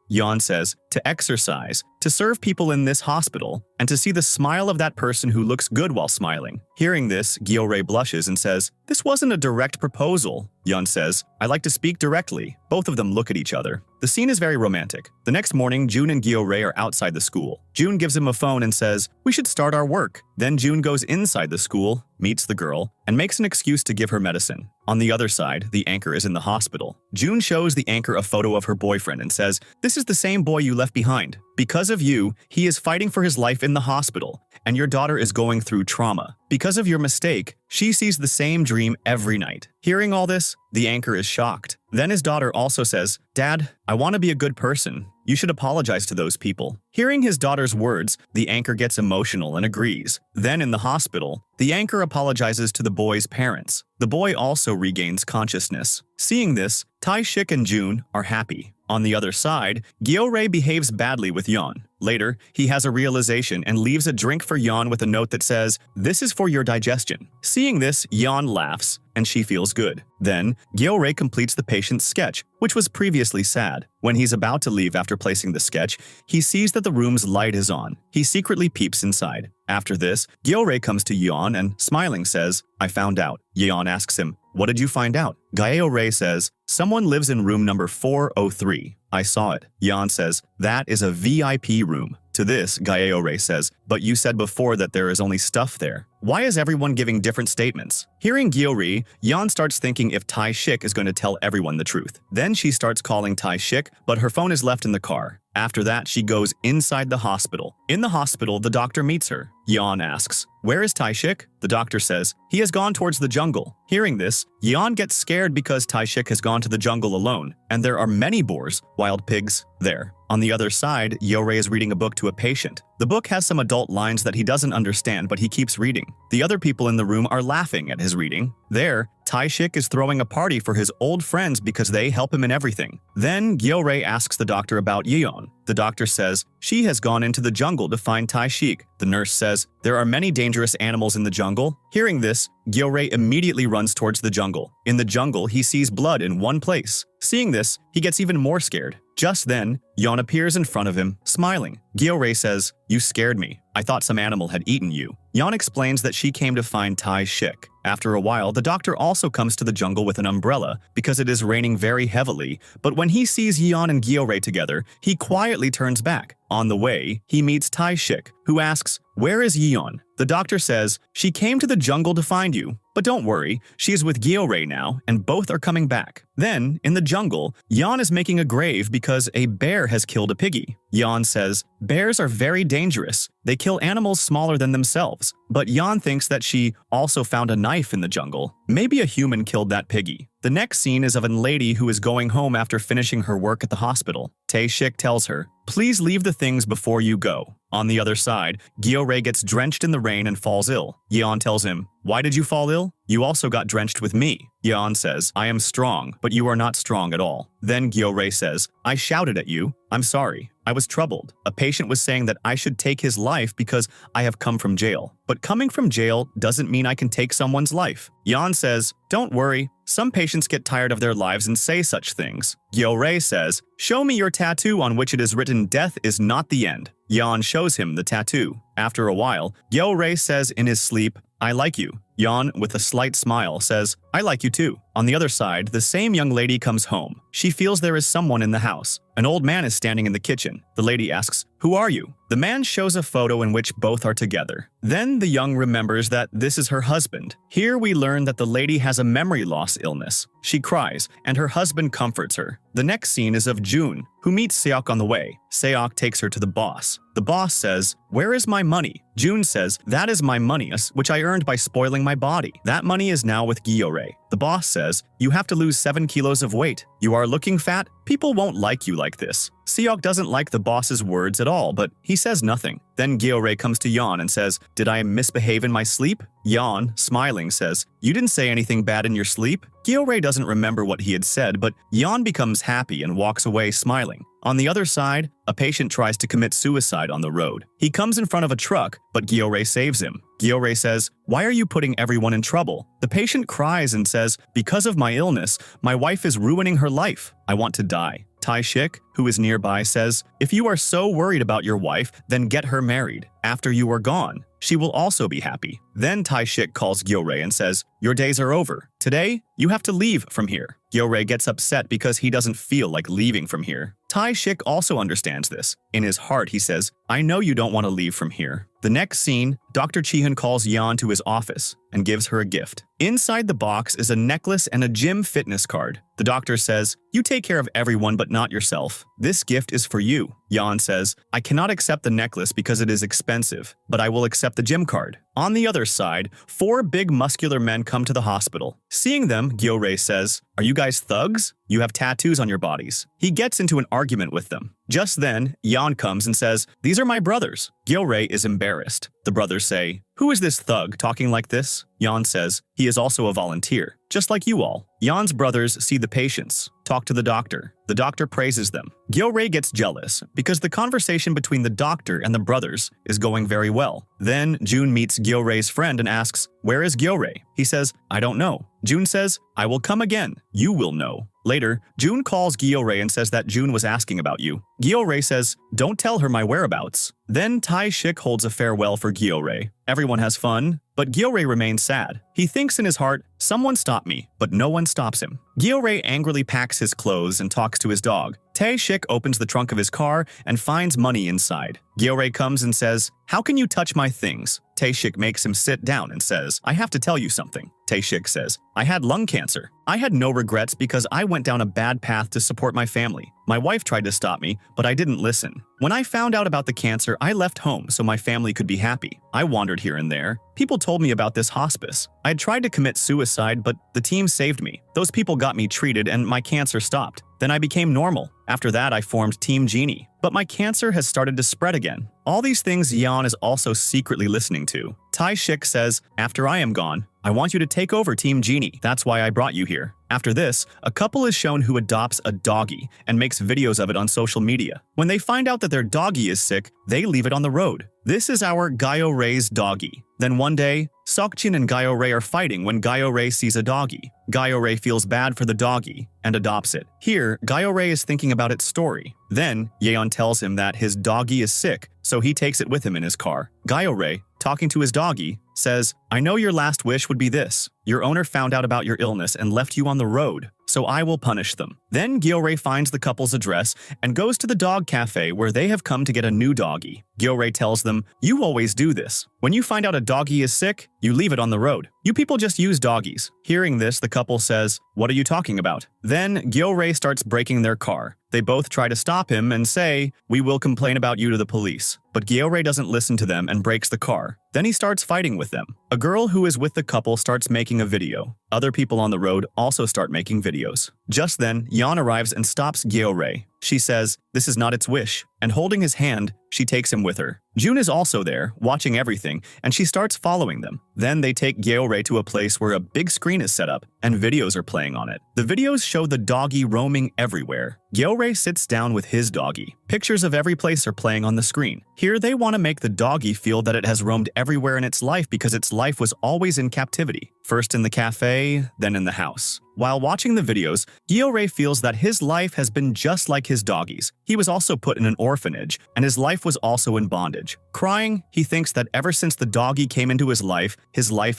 Yeon says, to exercise, to serve people in this hospital, and to see the smile of that person who looks good while smiling. Hearing this, Gyeore blushes and says, this wasn't a direct proposal. Yeon says, I like to speak directly. Both of them look at each other. The scene is very romantic. The next morning, Jun and Gyeore are outside the school. Jun gives him a phone and says, we should start our work. Then Jun goes inside the school, meets the girl, and makes an excuse to give her medicine. On the other side, the anchor is in the hospital. Jun shows the anchor a photo of her boyfriend and says, this is the same boy you left behind. Because of you, he is fighting for his life in the hospital, and your daughter is going through trauma. Because of your mistake, she sees the same dream every night. Hearing all this, the anchor is shocked. Then his daughter also says, Dad, I want to be a good person. You should apologize to those people. Hearing his daughter's words, the anchor gets emotional and agrees. Then in the hospital, the anchor apologizes to the boy's parents. The boy also regains consciousness. Seeing this, Tae-shik and Jun are happy. On the other side, Gyeore behaves badly with Yeon. Later, he has a realization and leaves a drink for Yeon with a note that says, this is for your digestion. Seeing this, Yeon laughs, and she feels good. Then, Gyeore completes the patient's sketch, which was previously sad. When he's about to leave after placing the sketch, he sees that the room's light is on. He secretly peeps inside. After this, Gyeore comes to Yeon and, smiling, says, I found out. Yeon asks him, what did you find out? Gyeore says, someone lives in room number 403. I saw it. Yeon says, that is a VIP room. To this, Gyeore says, but you said before that there is only stuff there. Why is everyone giving different statements? Hearing Gyeore, Yeon starts thinking if Tae-shik is going to tell everyone the truth. Then she starts calling Tae-shik, but her phone is left in the car. After that, she goes inside the hospital. In the hospital, the doctor meets her. Yeon asks, where is Tae-shik? The doctor says, he has gone towards the jungle. Hearing this, Yeon gets scared because Tae-shik has gone to the jungle alone, and there are many boars, wild pigs, there. On the other side, Gyeore is reading a book to a patient. The book has some adult lines that he doesn't understand, but he keeps reading. The other people in the room are laughing at his reading. There, Tae-shik is throwing a party for his old friends because they help him in everything. Then Gyeore asks the doctor about Yeon. The doctor says she has gone into the jungle to find Tae-shik. The nurse says there are many dangerous animals in the jungle. Hearing this, Gyeore immediately runs towards the jungle. In the jungle, he sees blood in one place. Seeing this, he gets even more scared. Just then, Yeon appears in front of him, smiling. Gyeore says, you scared me. I thought some animal had eaten you. Yeon explains that she came to find Tae-shik. After a while, the doctor also comes to the jungle with an umbrella because it is raining very heavily, but when he sees Yeon and Gyeore together, he quietly turns back. On the way, he meets Tae-shik, who asks, where is Yeon? The doctor says, she came to the jungle to find you, but don't worry, she is with Gyeore now, and both are coming back. Then, in the jungle, Yeon is making a grave because a bear has killed a piggy. Yeon says, bears are very dangerous. They kill animals smaller than themselves. But Yeon thinks that she also found a knife in the jungle. Maybe a human killed that piggy. The next scene is of a lady who is going home after finishing her work at the hospital. Tae-shik tells her, please leave the things before you go. On the other side, Gyeore gets drenched in the rain and falls ill. Yeon tells him, why did you fall ill? You also got drenched with me. Yeon says, I am strong, but you are not strong at all. Then Gyeore says, I shouted at you. I'm sorry. I was troubled. A patient was saying that I should take his life because I have come from jail. But coming from jail doesn't mean I can take someone's life. Yeon says, don't worry. Some patients get tired of their lives and say such things. Gyeore says, show me your tattoo on which it is written death is not the end. Yeon shows him the tattoo. After a while, Gyeore says in his sleep, I like you. Yeon, with a slight smile, says, I like you too. On the other side, the same young lady comes home. She feels there is someone in the house. An old man is standing in the kitchen. The lady asks, Who are you? The man shows a photo in which both are together. Then the young remembers that this is her husband. Here we learn that the lady has a memory loss illness. She cries, and her husband comforts her. The next scene is of June, who meets Seok on the way. Seok takes her to the boss. The boss says, Where is my money? June says, That is my money, which I earned by spoiling my body. That money is now with Gyeore. The boss says, You have to lose 7 kilos of weight. You are looking fat? People won't like you like this. Seok doesn't like the boss's words at all, but he says nothing. Then Gyeore comes to Yeon and says, Did I misbehave in my sleep? Yeon, smiling, says, You didn't say anything bad in your sleep? Gyeore doesn't remember what he had said, but Yeon becomes happy and walks away smiling. On the other side, a patient tries to commit suicide on the road. He comes in front of a truck, but Gyeore saves him. Gyeore says, Why are you putting everyone in trouble? The patient cries and says, Because of my illness, my wife is ruining her life. I want to die. Tae-shik, who is nearby, says, If you are so worried about your wife, then get her married. After you are gone, she will also be happy. Then Tae-shik calls Gyeore and says, Your days are over. Today, you have to leave from here. Gyeore gets upset because he doesn't feel like leaving from here. Tae-shik also understands this. In his heart, he says, I know you don't want to leave from here. The next scene, Dr. Chihyun calls Yeon to his office and gives her a gift. Inside the box is a necklace and a gym fitness card. The doctor says, You take care of everyone but not yourself. This gift is for you. Yeon says, I cannot accept the necklace because it is expensive, but I will accept the gym card. On the other side, 4 big muscular men come to the hospital. Seeing them, Gyeore says, Are you guys thugs? You have tattoos on your bodies. He gets into an argument with them. Just then, Yeon comes and says, These are my brothers. Gyeore is embarrassed. The brothers say, Who is this thug talking like this? Yeon says, He is also a volunteer, just like you all. Yeon's brothers see the patients, talk to the doctor. The doctor praises them. Gyeore gets jealous because the conversation between the doctor and the brothers is going very well. Then June meets Gyore's friend and asks, Where is Gyeore? He says, I don't know. June says, I will come again. You will know. Later, June calls Gyeore and says that June was asking about you. Gyeore says, Don't tell her my whereabouts. Then Tae-shik holds a farewell for Gyeore. Everyone has fun, but Gyeore remains sad. He thinks in his heart, Someone stop me, but no one stops him. Gyeore angrily packs his clothes and talks to his dog. Tae-shik opens the trunk of his car and finds money inside. Gyeore comes and says, How can you touch my things? Tae-shik makes him sit down and says, I have to tell you something. Tae-shik says, I had lung cancer. I had no regrets because I went down a bad path to support my family. My wife tried to stop me, but I didn't listen. When I found out about the cancer, I left home so my family could be happy. I wandered here and there. People told me about this hospice. I had tried to commit suicide, but the team saved me. Those people got me treated and my cancer stopped. Then I became normal. After that, I formed Team Genie. But my cancer has started to spread again. All these things Yeon is also secretly listening to. Tae-shik says, After I am gone, I want you to take over Team Genie. That's why I brought you here. After this, a couple is shown who adopts a doggy and makes videos of it on social media. When they find out that their doggy is sick, they leave it on the road. This is our Gyeore's doggy. Then one day, Seokjin and Gyeore are fighting when Gyeore sees a doggy. Gyeore feels bad for the doggy and adopts it. Here, Gyeore is thinking about its story. Then, Yeon tells him that his doggy is sick, so he takes it with him in his car. Gyeore, talking to his doggy, says, I know your last wish would be this. Your owner found out about your illness and left you on the road, so I will punish them. Then Gyeore finds the couple's address and goes to the dog cafe where they have come to get a new doggy. Gyeore tells them, You always do this. When you find out a doggy is sick, you leave it on the road. You people just use doggies. Hearing this, the couple says, What are you talking about? Then Gyeore starts braking their car. They both try to stop him and say, We will complain about you to the police. But Gyeore doesn't listen to them and brakes the car. Then he starts fighting with them. A girl who is with the couple starts making a video. Other people on the road also start making videos. Just then, Yeon arrives and stops Gyeore. She says, This is not its wish, and holding his hand, she takes him with her. June is also there, watching everything, and she starts following them. Then they take Gyeore to a place where a big screen is set up, and videos are playing on it. The videos show the doggy roaming everywhere. Gyeore sits down with his doggy. Pictures of every place are playing on the screen. Here they want to make the doggy feel that it has roamed everywhere in its life because its life was always in captivity. First in the cafe, cafe, then in the house. While watching the videos, Gyeore feels that his life has been just like his doggies. He was also put in an orphanage, and his life was also in bondage. Crying, he thinks that ever since the doggie came into his life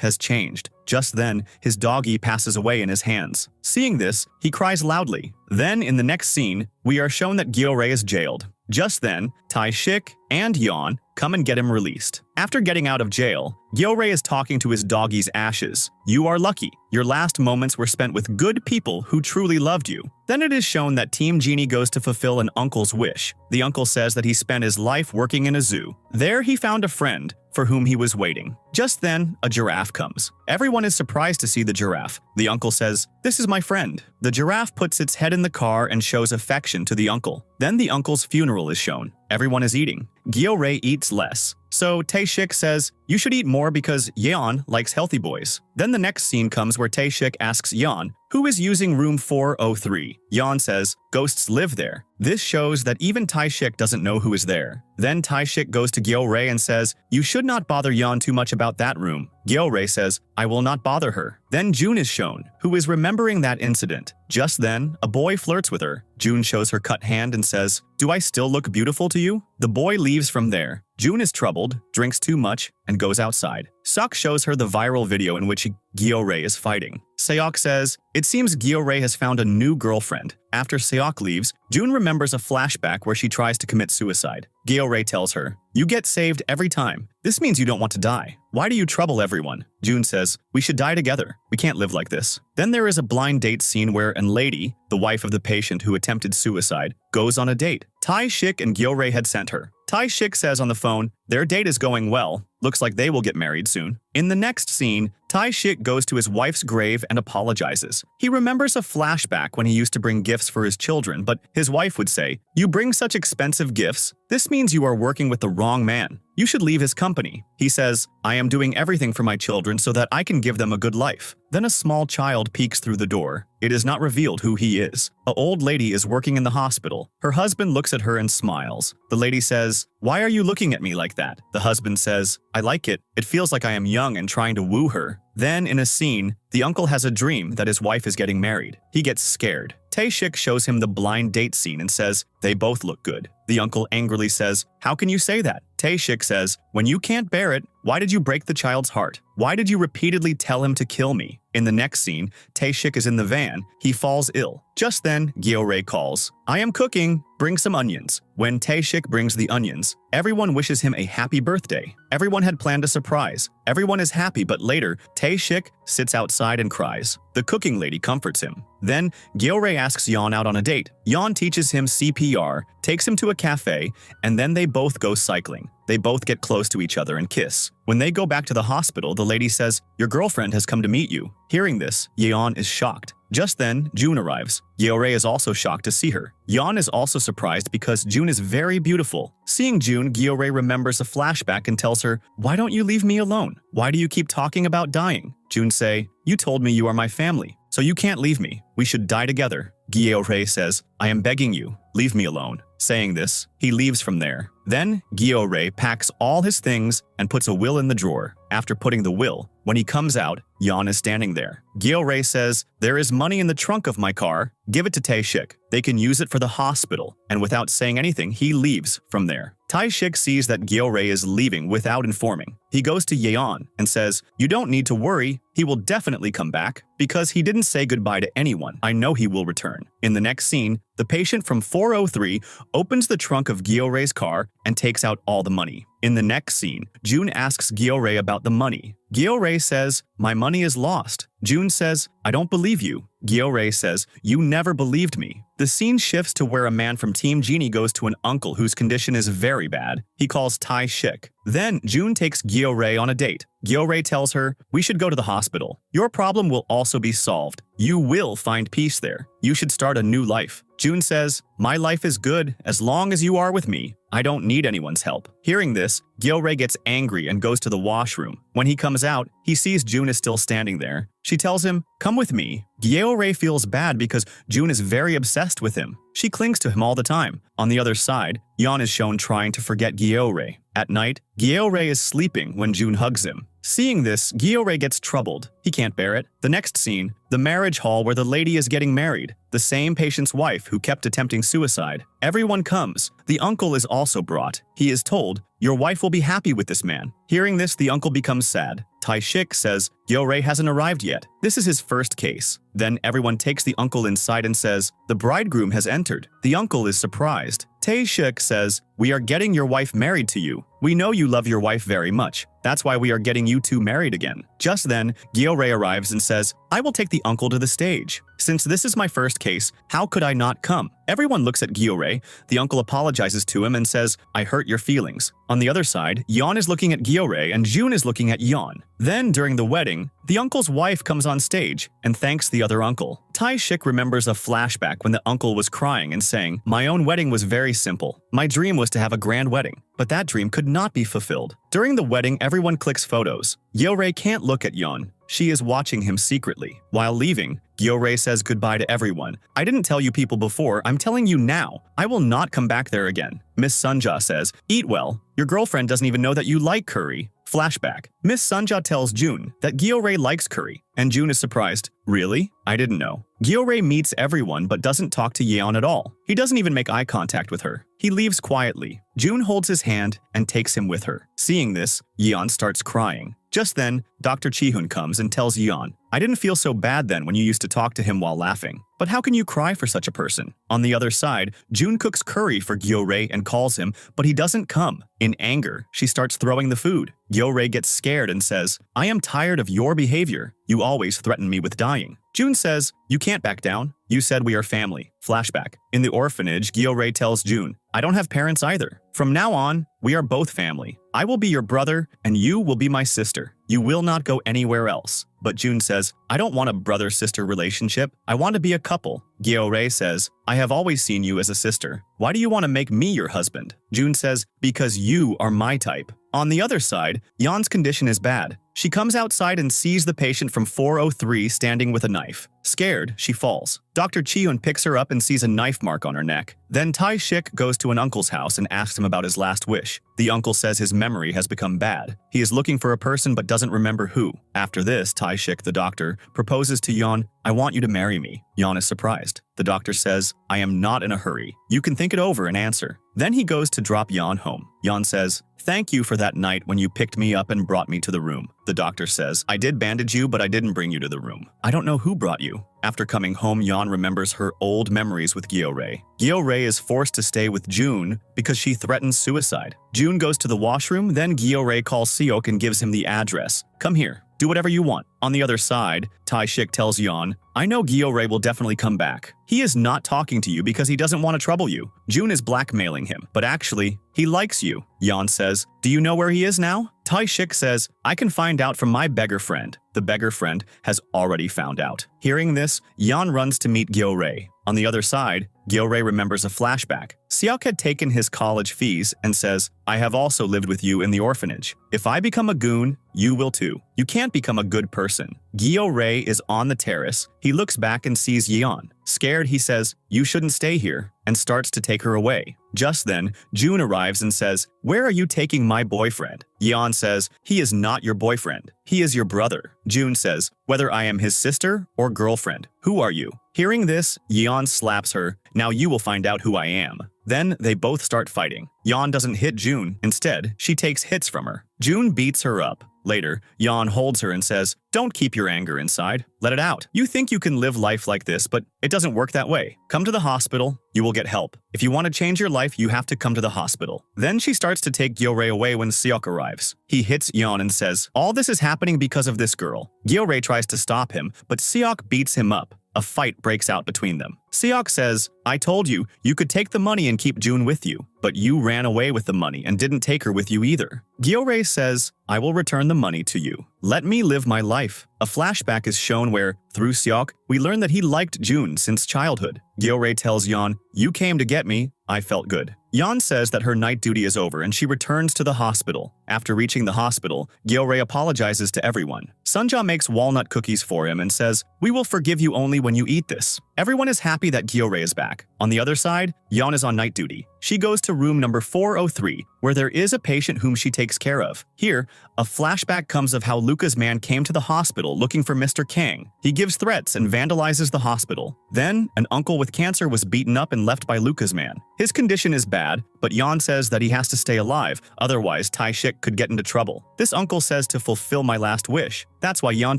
has changed. Just then, his doggie passes away in his hands. Seeing this, he cries loudly. Then, in the next scene, we are shown that Gyeore is jailed. Just then, Tae-shik and Yeon come and get him released. After getting out of jail, Gyeore is talking to his doggie's ashes. "You are lucky. Your last moments were spent with good people who truly loved you." Then it is shown that Team Genie goes to fulfill an uncle's wish. The uncle says that he spent his life working in a zoo. There he found a friend for whom he was waiting. Just then, a giraffe comes. Everyone is surprised to see the giraffe. The uncle says, "This is my friend." The giraffe puts its head in the car and shows affection to the uncle. Then the uncle's funeral is shown. Everyone is eating. Gyeore eats less. So Tae-shik says, "You should eat more because Yeon likes healthy boys." Then the next scene comes where Tae-shik asks Yeon, who is using room 403. Yeon says, "Ghosts live there." This shows that even Tae-shik doesn't know who is there. Then Tae-shik goes to Gyeore and says, "You should not bother Yeon too much about that room." Gyeore says, "I will not bother her." Then June is shown, who is remembering that incident. Just then, a boy flirts with her. June shows her cut hand and says, "Do I still look beautiful to you?" The boy leaves from there. June is troubled, drinks too much, and goes outside. Seok shows her the viral video in which Gyeore is fighting. Seok says, "It seems Gyeore has found a new girlfriend." After Seok leaves, June remembers a flashback where she tries to commit suicide. Gyeore tells her, "You get saved every time. This means you don't want to die. Why do you trouble everyone?" June says, "We should die together. We can't live like this." Then there is a blind date scene where an lady, the wife of the patient who attempted suicide, goes on a date. Tae-shik and Gyeore had sent her. Tae-shik says on the phone, their date is going well. Looks like they will get married soon. In the next scene, Tae-shik goes to his wife's grave and apologizes. He remembers a flashback when he used to bring gifts for his children, but his wife would say, "You bring such expensive gifts? This means you are working with the wrong man. You should leave his company." He says, "I am doing everything for my children so that I can give them a good life." Then a small child peeks through the door. It is not revealed who he is. An old lady is working in the hospital. Her husband looks at her and smiles. The lady says, "Why are you looking at me like that?" The husband says, "I like it. It feels like I am young and trying to woo her." Then, in a scene, the uncle has a dream that his wife is getting married. He gets scared. Tae-shik shows him the blind date scene and says, "They both look good." The uncle angrily says, "How can you say that?" Tae-shik says, "When you can't bear it, why did you break the child's heart? Why did you repeatedly tell him to kill me?" In the next scene, Tae-shik is in the van. He falls ill. Just then, Gyeore calls, "I am cooking. Bring some onions." When Tae-shik brings the onions, everyone wishes him a happy birthday. Everyone had planned a surprise. Everyone is happy, but later, Tae-shik sits outside and cries. The cooking lady comforts him. Then, Gyeore asks Yeon out on a date. Yeon teaches him CPR, takes him to a cafe, and then they both go cycling. They both get close to each other and kiss. When they go back to the hospital, the lady says, "Your girlfriend has come to meet you." Hearing this, Yeon is shocked. Just then, June arrives. Gyeore is also shocked to see her. Yeon is also surprised because June is very beautiful. Seeing June, Gyeore remembers a flashback and tells her, "Why don't you leave me alone? Why do you keep talking about dying?" June say, "You told me you are my family, so you can't leave me. We should die together." Gyeore says, "I am begging you, leave me alone." Saying this, he leaves from there. Then, Gyeore packs all his things and puts a will in the drawer. After putting the will, when he comes out, Yeon is standing there. Gyeore says, "There is money in the trunk of my car. Give it to Tae-shik. They can use it for the hospital." And without saying anything, he leaves from there. Tae-shik sees that Gyeore is leaving without informing. He goes to Yeon and says, "You don't need to worry. He will definitely come back. Because he didn't say goodbye to anyone, I know he will return." In the next scene, the patient from 403 opens the trunk of Gyeore's car and takes out all the money. In the next scene, June asks Gyeore about the money. Gyeore says, "My money is lost." June says, "I don't believe you." Gyeore says, "You never believed me." The scene shifts to where a man from Team Genie goes to an uncle whose condition is very bad. He calls Tae-shik. Then, June takes Gyeore on a date. Gyeore tells her, "We should go to the hospital. Your problem will also be solved. You will find peace there. You should start a new life." June says, "My life is good as long as you are with me. I don't need anyone's help." Hearing this, Gyeore gets angry and goes to the washroom. When he comes out, he sees June is still standing there. She tells him, "Come with me." Gyeore feels bad because June is very obsessed with him. She clings to him all the time. On the other side, Yeon is shown trying to forget Gyeore. At night, Gyeore is sleeping when June hugs him. Seeing this, Gyo-rae gets troubled. He can't bear it. The next scene, the marriage hall where the lady is getting married. The same patient's wife who kept attempting suicide. Everyone comes. The uncle is also brought. He is told, "Your wife will be happy with this man." Hearing this, the uncle becomes sad. Tae-shik says, Gyo-rae hasn't arrived yet. This is his first case. Then everyone takes the uncle inside and says, "The bridegroom has entered." The uncle is surprised. Tae-shik says, "We are getting your wife married to you. We know you love your wife very much. That's why we are getting you two married again." Just then, Gyo-rae arrives and says, "I will take the uncle to the stage. Since this is my first case, how could I not come?" Everyone looks at Gyo-rae. The uncle apologizes to him and says, "I hurt your feelings." On the other side, Yeon is looking at Gyo-rae and Jun is looking at Yeon. Then, during the wedding, the uncle's wife comes on stage and thanks the other uncle. Tae-shik remembers a flashback when the uncle was crying and saying, "My own wedding was very simple. My dream was to have a grand wedding, but that dream could not be fulfilled." During the wedding, everyone clicks photos. Gyo-rae can't look at Yeon. She is watching him secretly. While leaving, Gyo-rae says goodbye to everyone. "I didn't tell you people before, I'm telling you now. I will not come back there again." Miss Sunja says, "Eat well. Your girlfriend doesn't even know that you like curry." Flashback. Miss Sunja tells Jun that Gyo-rae likes curry, and Jun is surprised. "Really? I didn't know." Gyo-rae meets everyone but doesn't talk to Yeon at all. He doesn't even make eye contact with her. He leaves quietly. Jun holds his hand and takes him with her. Seeing this, Yeon starts crying. Just then, Dr. Chi-hoon comes and tells Yeon, "I didn't feel so bad then when you used to talk to him while laughing. But how can you cry for such a person?" On the other side, Jun cooks curry for Gyo-rae and calls him, but he doesn't come. In anger, she starts throwing the food. Gyo-rae gets scared and says, "I am tired of your behavior. You always threaten me with dying." Jun says, "You can't back down. You said we are family." Flashback. In the orphanage, Gyo-rae tells Jun, "I don't have parents either. From now on, we are both family. I will be your brother and you will be my sister. You will not go anywhere else." But Jun says, "I don't want a brother-sister relationship. I want to be a couple." Gyo-rae says, "I have always seen you as a sister. Why do you want to make me your husband?" Jun says, "Because you are my type." On the other side, Yeon's condition is bad. She comes outside and sees the patient from 403 standing with a knife. Scared, she falls. Dr. Chi-hoon picks her up and sees a knife mark on her neck. Then Tae-shik goes to an uncle's house and asks him about his last wish. The uncle says his memory has become bad. He is looking for a person but doesn't remember who. After this, Tae-shik, the doctor, proposes to Yeon, "I want you to marry me." Yeon is surprised. The doctor says, "I am not in a hurry. You can think it over and answer." Then he goes to drop Yeon home. Yeon says, "Thank you for that night when you picked me up and brought me to the room." The doctor says, "I did bandage you, but I didn't bring you to the room. I don't know who brought you." After coming home, Yeon remembers her old memories with Gyo-rae. Gyo-rae is forced to stay with Jun because she threatens suicide. Jun goes to the washroom, then Gyo-rae calls Seok and gives him the address. "Come here. Do whatever you want." On the other side, Tae-shik tells Yeon, "I know Gyo-rae will definitely come back. He is not talking to you because he doesn't want to trouble you. Jun is blackmailing him, but actually, he likes you." Yeon says, "Do you know where he is now?" Tae-shik says, "I can find out from my beggar friend." The beggar friend has already found out. Hearing this, Yeon runs to meet Gyo-rae. On the other side, Gyo-rae remembers a flashback. Seok had taken his college fees and says, "I have also lived with you in the orphanage. If I become a goon, you will too. You can't become a good person." Gyo-rae is on the terrace. He looks back and sees Yeon. Scared, he says, "You shouldn't stay here," and starts to take her away. Just then, Jun arrives and says, "Where are you taking my boyfriend?" Yeon says, "He is not your boyfriend. He is your brother." Jun says, "Whether I am his sister or girlfriend, who are you?" Hearing this, Yeon slaps her. "Now you will find out who I am." Then they both start fighting. Yeon doesn't hit Jun. Instead, she takes hits from her. Jun beats her up. Later, Yeon holds her and says, "Don't keep your anger inside. Let it out. You think you can live life like this, but it doesn't work that way. Come to the hospital. You will get help. If you want to change your life, you have to come to the hospital." Then she starts to take Gyo-rae away when Seok arrives. He hits Yeon and says, "All this is happening because of this girl." Gyo-rae tries to stop him, but Seok beats him up. A fight breaks out between them. Seok says, "I told you, you could take the money and keep Jun with you, but you ran away with the money and didn't take her with you either." Gyo-rae says, "I will return the money to you. Let me live my life." A flashback is shown where, through Seok, we learn that he liked Jun since childhood. Gyo-rae tells Yeon, "You came to get me. I felt good." Yeon says that her night duty is over and she returns to the hospital. After reaching the hospital, Gyeore apologizes to everyone. Sunja makes walnut cookies for him and says, "We will forgive you only when you eat this." Everyone is happy that Gyeore is back. On the other side, Yeon is on night duty. She goes to room number 403, where there is a patient whom she takes care of. Here, a flashback comes of how Luca's man came to the hospital looking for Mr. Kang. He gives threats and vandalizes the hospital. Then, an uncle with cancer was beaten up and left by Luca's man. His condition is bad, but Yeon says that he has to stay alive, otherwise Tae-shik could get into trouble. This uncle says to fulfill my last wish. That's why Yeon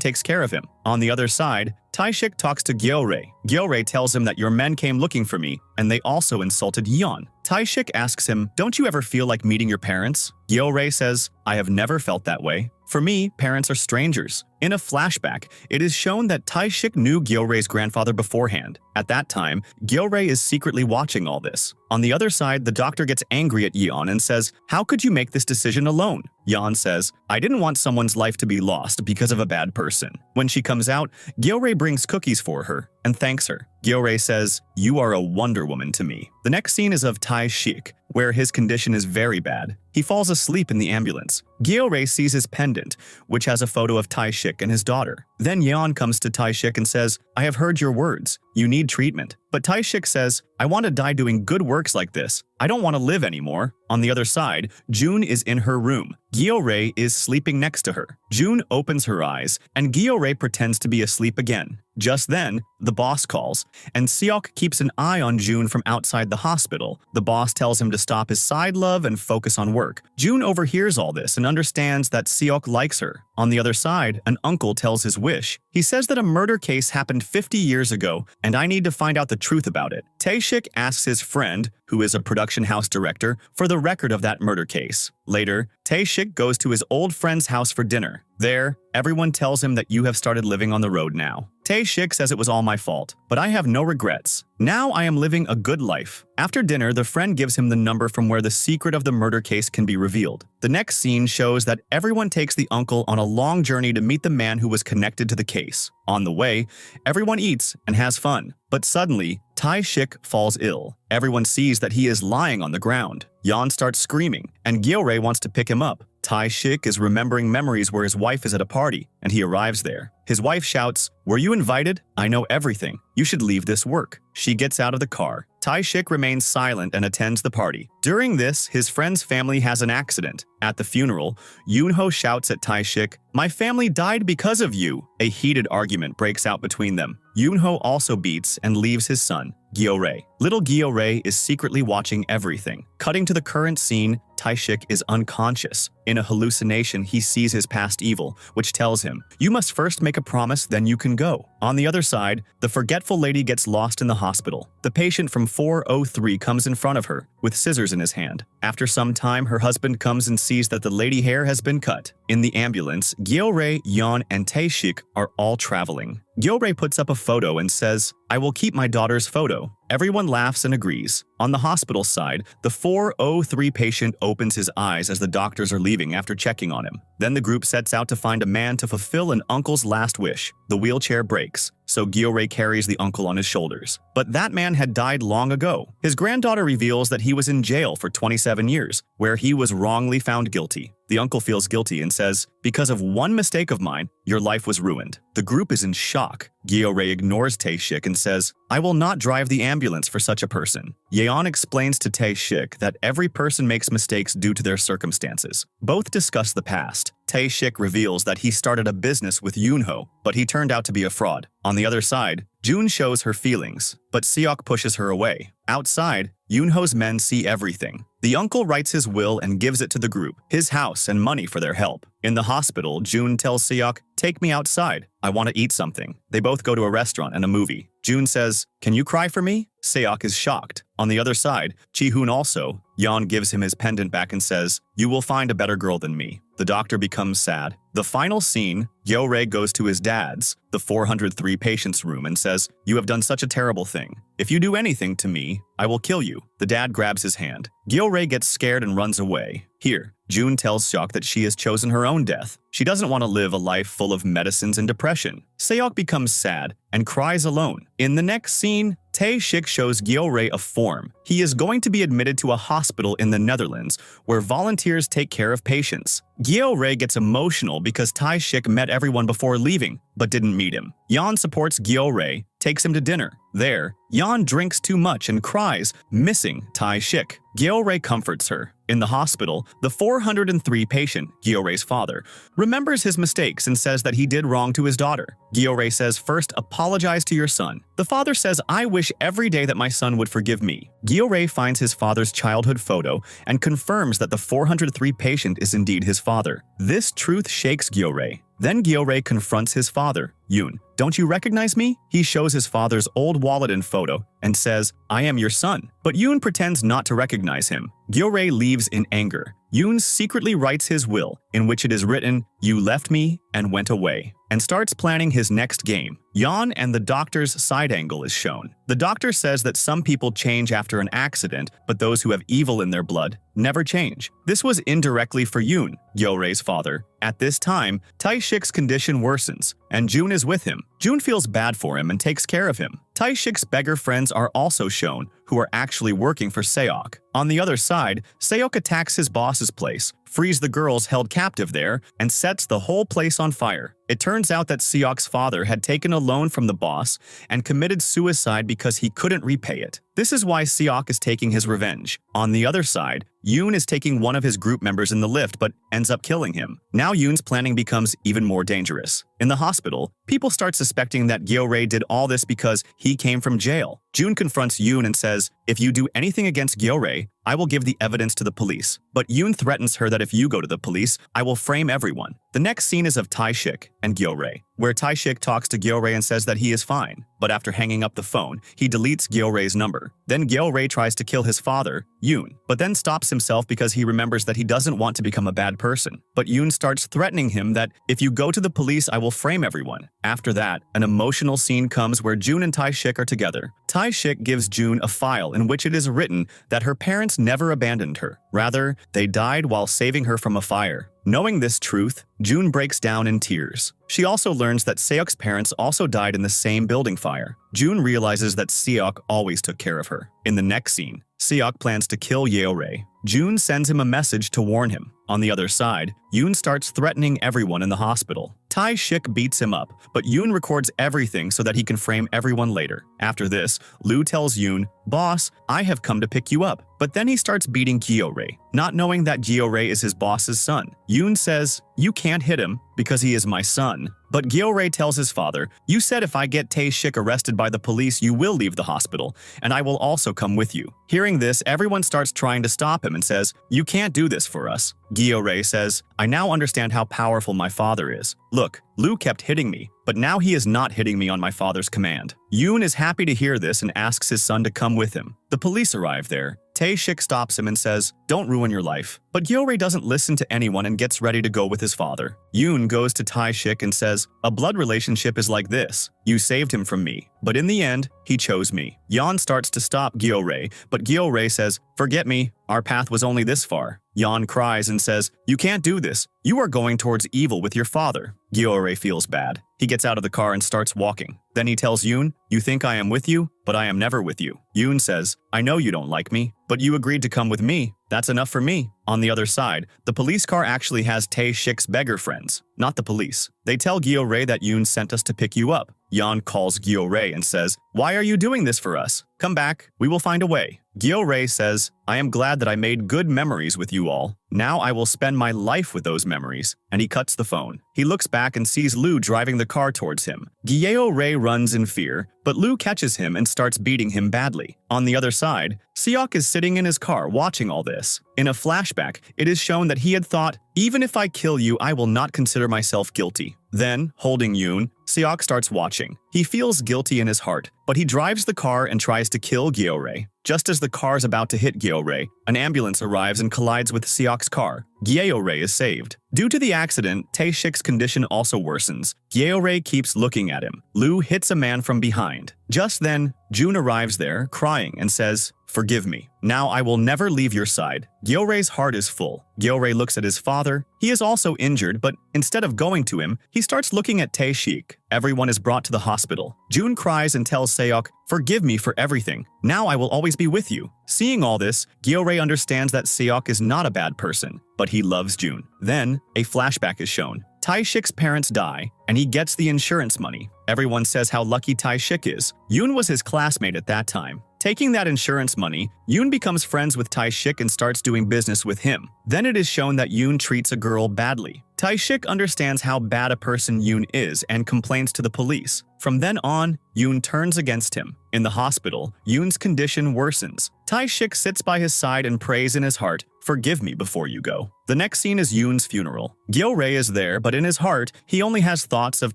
takes care of him. On the other side, Tae-shik talks to Gyeore. Gyeore tells him that your men came looking for me, and they also insulted Yeon. Tae-shik asks him, "Don't you ever feel like meeting your parents?" Gyeore says, "I have never felt that way. For me, parents are strangers." In a flashback, it is shown that Tae-shik knew Gyore's grandfather beforehand. At that time, Gyeore is secretly watching all this. On the other side, the doctor gets angry at Yeon and says, "How could you make this decision alone?" Yeon says, "I didn't want someone's life to be lost because of a bad person." When she comes out, Gyeore brings cookies for her and thanks her. Gyeore says, "You are a Wonder Woman to me." The next scene is of Tae-shik, where his condition is very bad. He falls asleep in the ambulance. Gyeore sees his pendant, which has a photo of Tae-shik and his daughter. Then Yeon comes to Tae-shik and says, "I have heard your words. You need treatment." But Tae-shik says, "I want to die doing good works like this. I don't want to live anymore." On the other side, June is in her room. Gyeore is sleeping next to her. June opens her eyes, and Gyeore pretends to be asleep again. Just then, the boss calls, and Seok keeps an eye on June from outside the hospital. The boss tells him to stop his side love and focus on work. June overhears all this and understands that Seok likes her. On the other side, an uncle tells his wish. He says that a murder case happened 50 years ago, and I need to find out the truth about it. Tae-shik asks his friend, who is a production house director, for the record of that murder case. Later, Tae-shik goes to his old friend's house for dinner. There, everyone tells him that you have started living on the road now. Tae-shik says it was all my fault, but I have no regrets. Now I am living a good life. After dinner, the friend gives him the number from where the secret of the murder case can be revealed. The next scene shows that everyone takes the uncle on a long journey to meet the man who was connected to the case. On the way, everyone eats and has fun. But suddenly, Tae-shik falls ill. Everyone sees that he is lying on the ground. Yeon starts screaming, and Gyeore wants to pick him up. Tae-shik is remembering memories where his wife is at a party, and he arrives there. His wife shouts, "Were you invited? I know everything. You should leave this work." She gets out of the car. Tae-shik remains silent and attends the party. During this, his friend's family has an accident. At the funeral, Yoonho shouts at Tae-shik, "My family died because of you." A heated argument breaks out between them. Yoonho also beats and leaves his son, Gyeore. Little Gyeore is secretly watching everything. Cutting to the current scene, Tae-shik is unconscious. In a hallucination, he sees his past evil, which tells him, "You must first make a promise, then you can go." On the other side, the forgetful lady gets lost in the hospital. The patient from 403 comes in front of her, with scissors in his hand. After some time, her husband comes and sees that the lady hair has been cut. In the ambulance, Gyeore, Yeon, and Tae-shik are all traveling. Gyeore puts up a photo and says, "I will keep my daughter's photo." Everyone laughs and agrees. On the hospital side, the 403 patient opens his eyes as the doctors are leaving after checking on him. Then the group sets out to find a man to fulfill an uncle's last wish. The wheelchair breaks, so Gyeore carries the uncle on his shoulders. But that man had died long ago. His granddaughter reveals that he was in jail for 27 years, where he was wrongly found guilty. The uncle feels guilty and says, "Because of one mistake of mine, your life was ruined." The group is in shock. Gyeore ignores Tae-shik and says, "I will not drive the ambulance for such a person." Yeon explains to Tae-shik that every person makes mistakes due to their circumstances. Both discuss the past. Tae-shik reveals that he started a business with Yoonho, but he turned out to be a fraud. On the other side, June shows her feelings, but Seok pushes her away. Outside, Yoonho's men see everything. The uncle writes his will and gives it to the group, his house and money for their help. In the hospital, June tells Seok, "Take me outside. I want to eat something." They both go to a restaurant and a movie. June says, "Can you cry for me?" Seok is shocked. On the other side, Ji-hoon also. Yeon gives him his pendant back and says, "You will find a better girl than me." The doctor becomes sad. The final scene, Gyeore goes to his dad's, the 403 patient's room, and says, "You have done such a terrible thing. If you do anything to me, I will kill you." The dad grabs his hand. Gyeore gets scared and runs away. Here, June tells Seok that she has chosen her own death. She doesn't want to live a life full of medicines and depression. Seok becomes sad and cries alone. In the next scene, Tae-shik shows Gyo-rae a form. He is going to be admitted to a hospital in the Netherlands where volunteers take care of patients. Gyo-rae gets emotional because Tae-shik met everyone before leaving, but didn't meet him. Yeon supports Gyo-rae, takes him to dinner. There, Yeon drinks too much and cries, missing Tae-shik. Gyo-rae comforts her. In the hospital, the 403 patient, Gyo-rae's father, remembers his mistakes and says that he did wrong to his daughter. Gyo-rae says, "First, apologize to your son." The father says, "I wish every day that my son would forgive me." Gyo-rae finds his father's childhood photo and confirms that the 403 patient is indeed his father. This truth shakes Gyo-rae. Then Gyo-rae confronts his father, Yoon. "Don't you recognize me?" He shows his father's old wallet and photo and says, "I am your son." But Yoon pretends not to recognize him. Gyo-rae leaves in anger. Yoon secretly writes his will, in which it is written, "You left me and went away," and starts planning his next game. Yeon and the doctor's side angle is shown. The doctor says that some people change after an accident, but those who have evil in their blood never change. This was indirectly for Yoon, Gyo-rae's father. At this time, Tae-shik's condition worsens, and June is with him. June feels bad for him and takes care of him. Tae-shik's beggar friends are also shown, who are actually working for Seok. On the other side, Seok attacks his boss's place, frees the girls held captive there, and sets the whole place on fire. It turns out that Seok's father had taken a loan from the boss and committed suicide because he couldn't repay it. This is why Seok is taking his revenge. On the other side, Yoon is taking one of his group members in the lift but ends up killing him. Now Yoon's planning becomes even more dangerous. In the hospital, people start suspecting that Gyo-rae did all this because he came from jail. June confronts Yoon and says, "If you do anything against Gyo-rae, I will give the evidence to the police." But Yoon threatens her that if you go to the police, I will frame everyone. The next scene is of Tae-shik and Gyo-rae, where Tae-shik talks to Gyo-rae and says that he is fine. But after hanging up the phone, he deletes Gyo-rae's number. Then Gyo-rae tries to kill his father, Yoon, but then stops himself because he remembers that he doesn't want to become a bad person. But Yoon starts threatening him that if you go to the police, I will frame everyone. After that, an emotional scene comes where June and Tae-shik are together. Tae-shik gives June a file in which it is written that her parents never abandoned her. Rather, they died while saving her from a fire. Knowing this truth, June breaks down in tears. She also learns that Seok's parents also died in the same building fire. June realizes that Seok always took care of her. In the next scene, Seok plans to kill Gyo-rae. June sends him a message to warn him. On the other side, Yoon starts threatening everyone in the hospital. Tae-shik beats him up, but Yoon records everything so that he can frame everyone later. After this, Loo tells Yoon, "Boss, I have come to pick you up." But then he starts beating Gyo-rae, not knowing that Gyo-rae is his boss's son. Yoon says, "You can't hit him because he is my son." But Gyo-rae tells his father, "You said if I get Tae-shik arrested by the police, you will leave the hospital, and I will also come with you." Hearing this, everyone starts trying to stop him and says, "You can't do this for us." Gyo-rae says, "I now understand how powerful my father is. Look, Loo kept hitting me, but now he is not hitting me on my father's command." Yoon is happy to hear this and asks his son to come with him. The police arrive there. Tae-shik stops him and says, "Don't ruin your life." But Gyo-rae doesn't listen to anyone and gets ready to go with his father. Yoon goes to Tae-shik and says, "A blood relationship is like this. You saved him from me, but in the end, he chose me." Yeon starts to stop Gyo-rae, but Gyo-rae says, "Forget me. Our path was only this far." Yeon cries and says, "You can't do this. You are going towards evil with your father." Gyo-rae feels bad. He gets out of the car and starts walking. Then he tells Yoon, "You think I am with you, but I am never with you." Yoon says, "I know you don't like me, but you agreed to come with me. That's enough for me." On the other side, the police car actually has Tae-shik's beggar friends, not the police. They tell Gyo-rae that Yoon sent us to pick you up. Yeon calls Gyo-rae and says, "Why are you doing this for us? Come back, we will find a way." Gyo-rae says, "I am glad that I made good memories with you all. Now I will spend my life with those memories." And he cuts the phone. He looks back and sees Loo driving the car towards him. Gyo-rae runs in fear, but Loo catches him and starts beating him badly. On the other side, Seok is sitting in his car watching all this. In a flashback, it is shown that he had thought, "Even if I kill you, I will not consider myself guilty." Then, holding Yoon, Seok starts watching. He feels guilty in his heart, but he drives the car and tries to kill Gyo-rae. Just as the car is about to hit Gyo-rae, an ambulance arrives and collides with Seok's car. Gyo-rae is saved. Due to the accident, Tae-shik's condition also worsens. Gyo-rae keeps looking at him. Loo hits a man from behind. Just then, June arrives there, crying, and says, "Forgive me. Now I will never leave your side." Gyeorae's heart is full. Gyeorae looks at his father. He is also injured, but instead of going to him, he starts looking at Tae-shik. Everyone is brought to the hospital. June cries and tells Seok, "Forgive me for everything. Now I will always be with you." Seeing all this, Gyeorae understands that Seok is not a bad person, but he loves June. Then, a flashback is shown. Tae-shik's parents die, and he gets the insurance money. Everyone says how lucky Tae-shik is. Yoon was his classmate at that time. Taking that insurance money, Yoon becomes friends with Tae-shik and starts doing business with him. Then it is shown that Yoon treats a girl badly. Tae-shik understands how bad a person Yoon is and complains to the police. From then on, Yoon turns against him. In the hospital, Yoon's condition worsens. Tae-shik sits by his side and prays in his heart, "Forgive me before you go." The next scene is Yoon's funeral. Gyeorae is there, but in his heart, he only has thoughts of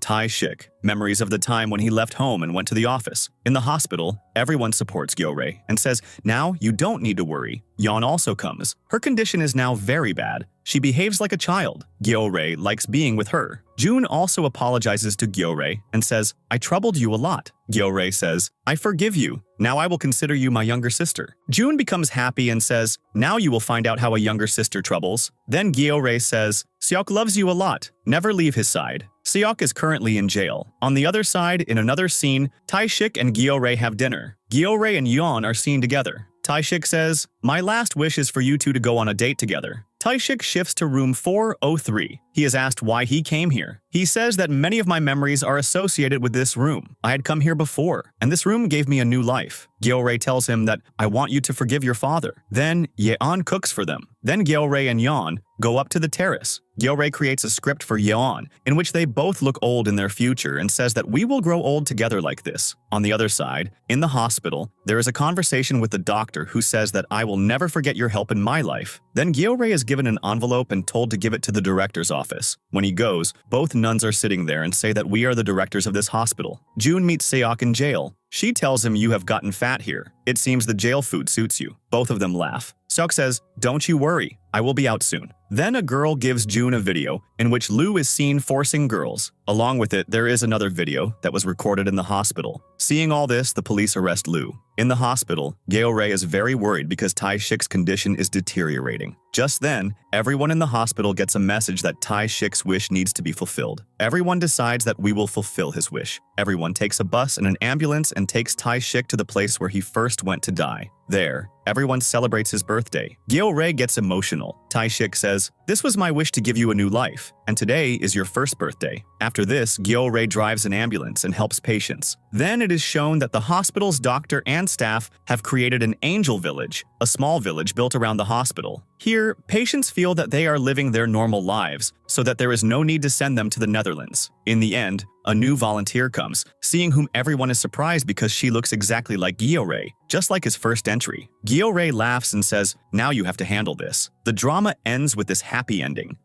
Tae-shik, memories of the time when he left home and went to the office. In the hospital, everyone supports Gyeorae and says, "Now you don't need to worry." Yeon also comes. Her condition is now very bad. She behaves like a child. Gyeorae likes being with her. June also apologizes to Gyeorae and says, "I troubled you a lot." Gyeorae says, "I forgive you. Now I will consider you my younger sister." June becomes happy and says, "Now you will find out how a younger sister troubles." Then Gyeorae says, "Seok loves you a lot. Never leave his side." Seok is currently in jail. On the other side, in another scene, Tae-shik and Gyeorae have dinner. Gyeorae and Yeon are seen together. Tae-shik says, "My last wish is for you two to go on a date together." Tae-shik shifts to room 403. He is asked why he came here. He says that many of my memories are associated with this room. I had come here before, and this room gave me a new life. Gyeorae tells him that, "I want you to forgive your father." Then Yeon cooks for them. Then Gyeorae and Yeon go up to the terrace. Gyeorae creates a script for Yeon, in which they both look old in their future and says that we will grow old together like this. On the other side, in the hospital, there is a conversation with the doctor who says that I will never forget your help in my life. Then Gyeorae is given an envelope and told to give it to the director's office. When he goes, both nuns are sitting there and say that we are the directors of this hospital. June meets Seok in jail. She tells him, "You have gotten fat here. It seems the jail food suits you." Both of them laugh. Seok says, "Don't you worry. I will be out soon." Then a girl gives June a video in which Loo is seen forcing girls. Along with it, there is another video that was recorded in the hospital. Seeing all this, the police arrest Loo. In the hospital, Gyeorae is very worried because Tae-shik's condition is deteriorating. Just then, everyone in the hospital gets a message that Tae-shik's wish needs to be fulfilled. Everyone decides that we will fulfill his wish. Everyone takes a bus and an ambulance and takes Tae-shik to the place where he first went to die. There, everyone celebrates his birthday. Gyeorae gets emotional. Tae-shik says, "This was my wish to give you a new life, and today is your first birthday." After this, Gyeorae drives an ambulance and helps patients. Then it is shown that the hospital's doctor and staff have created an angel village, a small village built around the hospital. Here, patients feel that they are living their normal lives, so that there is no need to send them to the Netherlands. In the end, a new volunteer comes, seeing whom everyone is surprised because she looks exactly like Gyeorae, just like his first entry. Gyeorae laughs and says, "Now you have to handle this." The drama ends with this happy ending.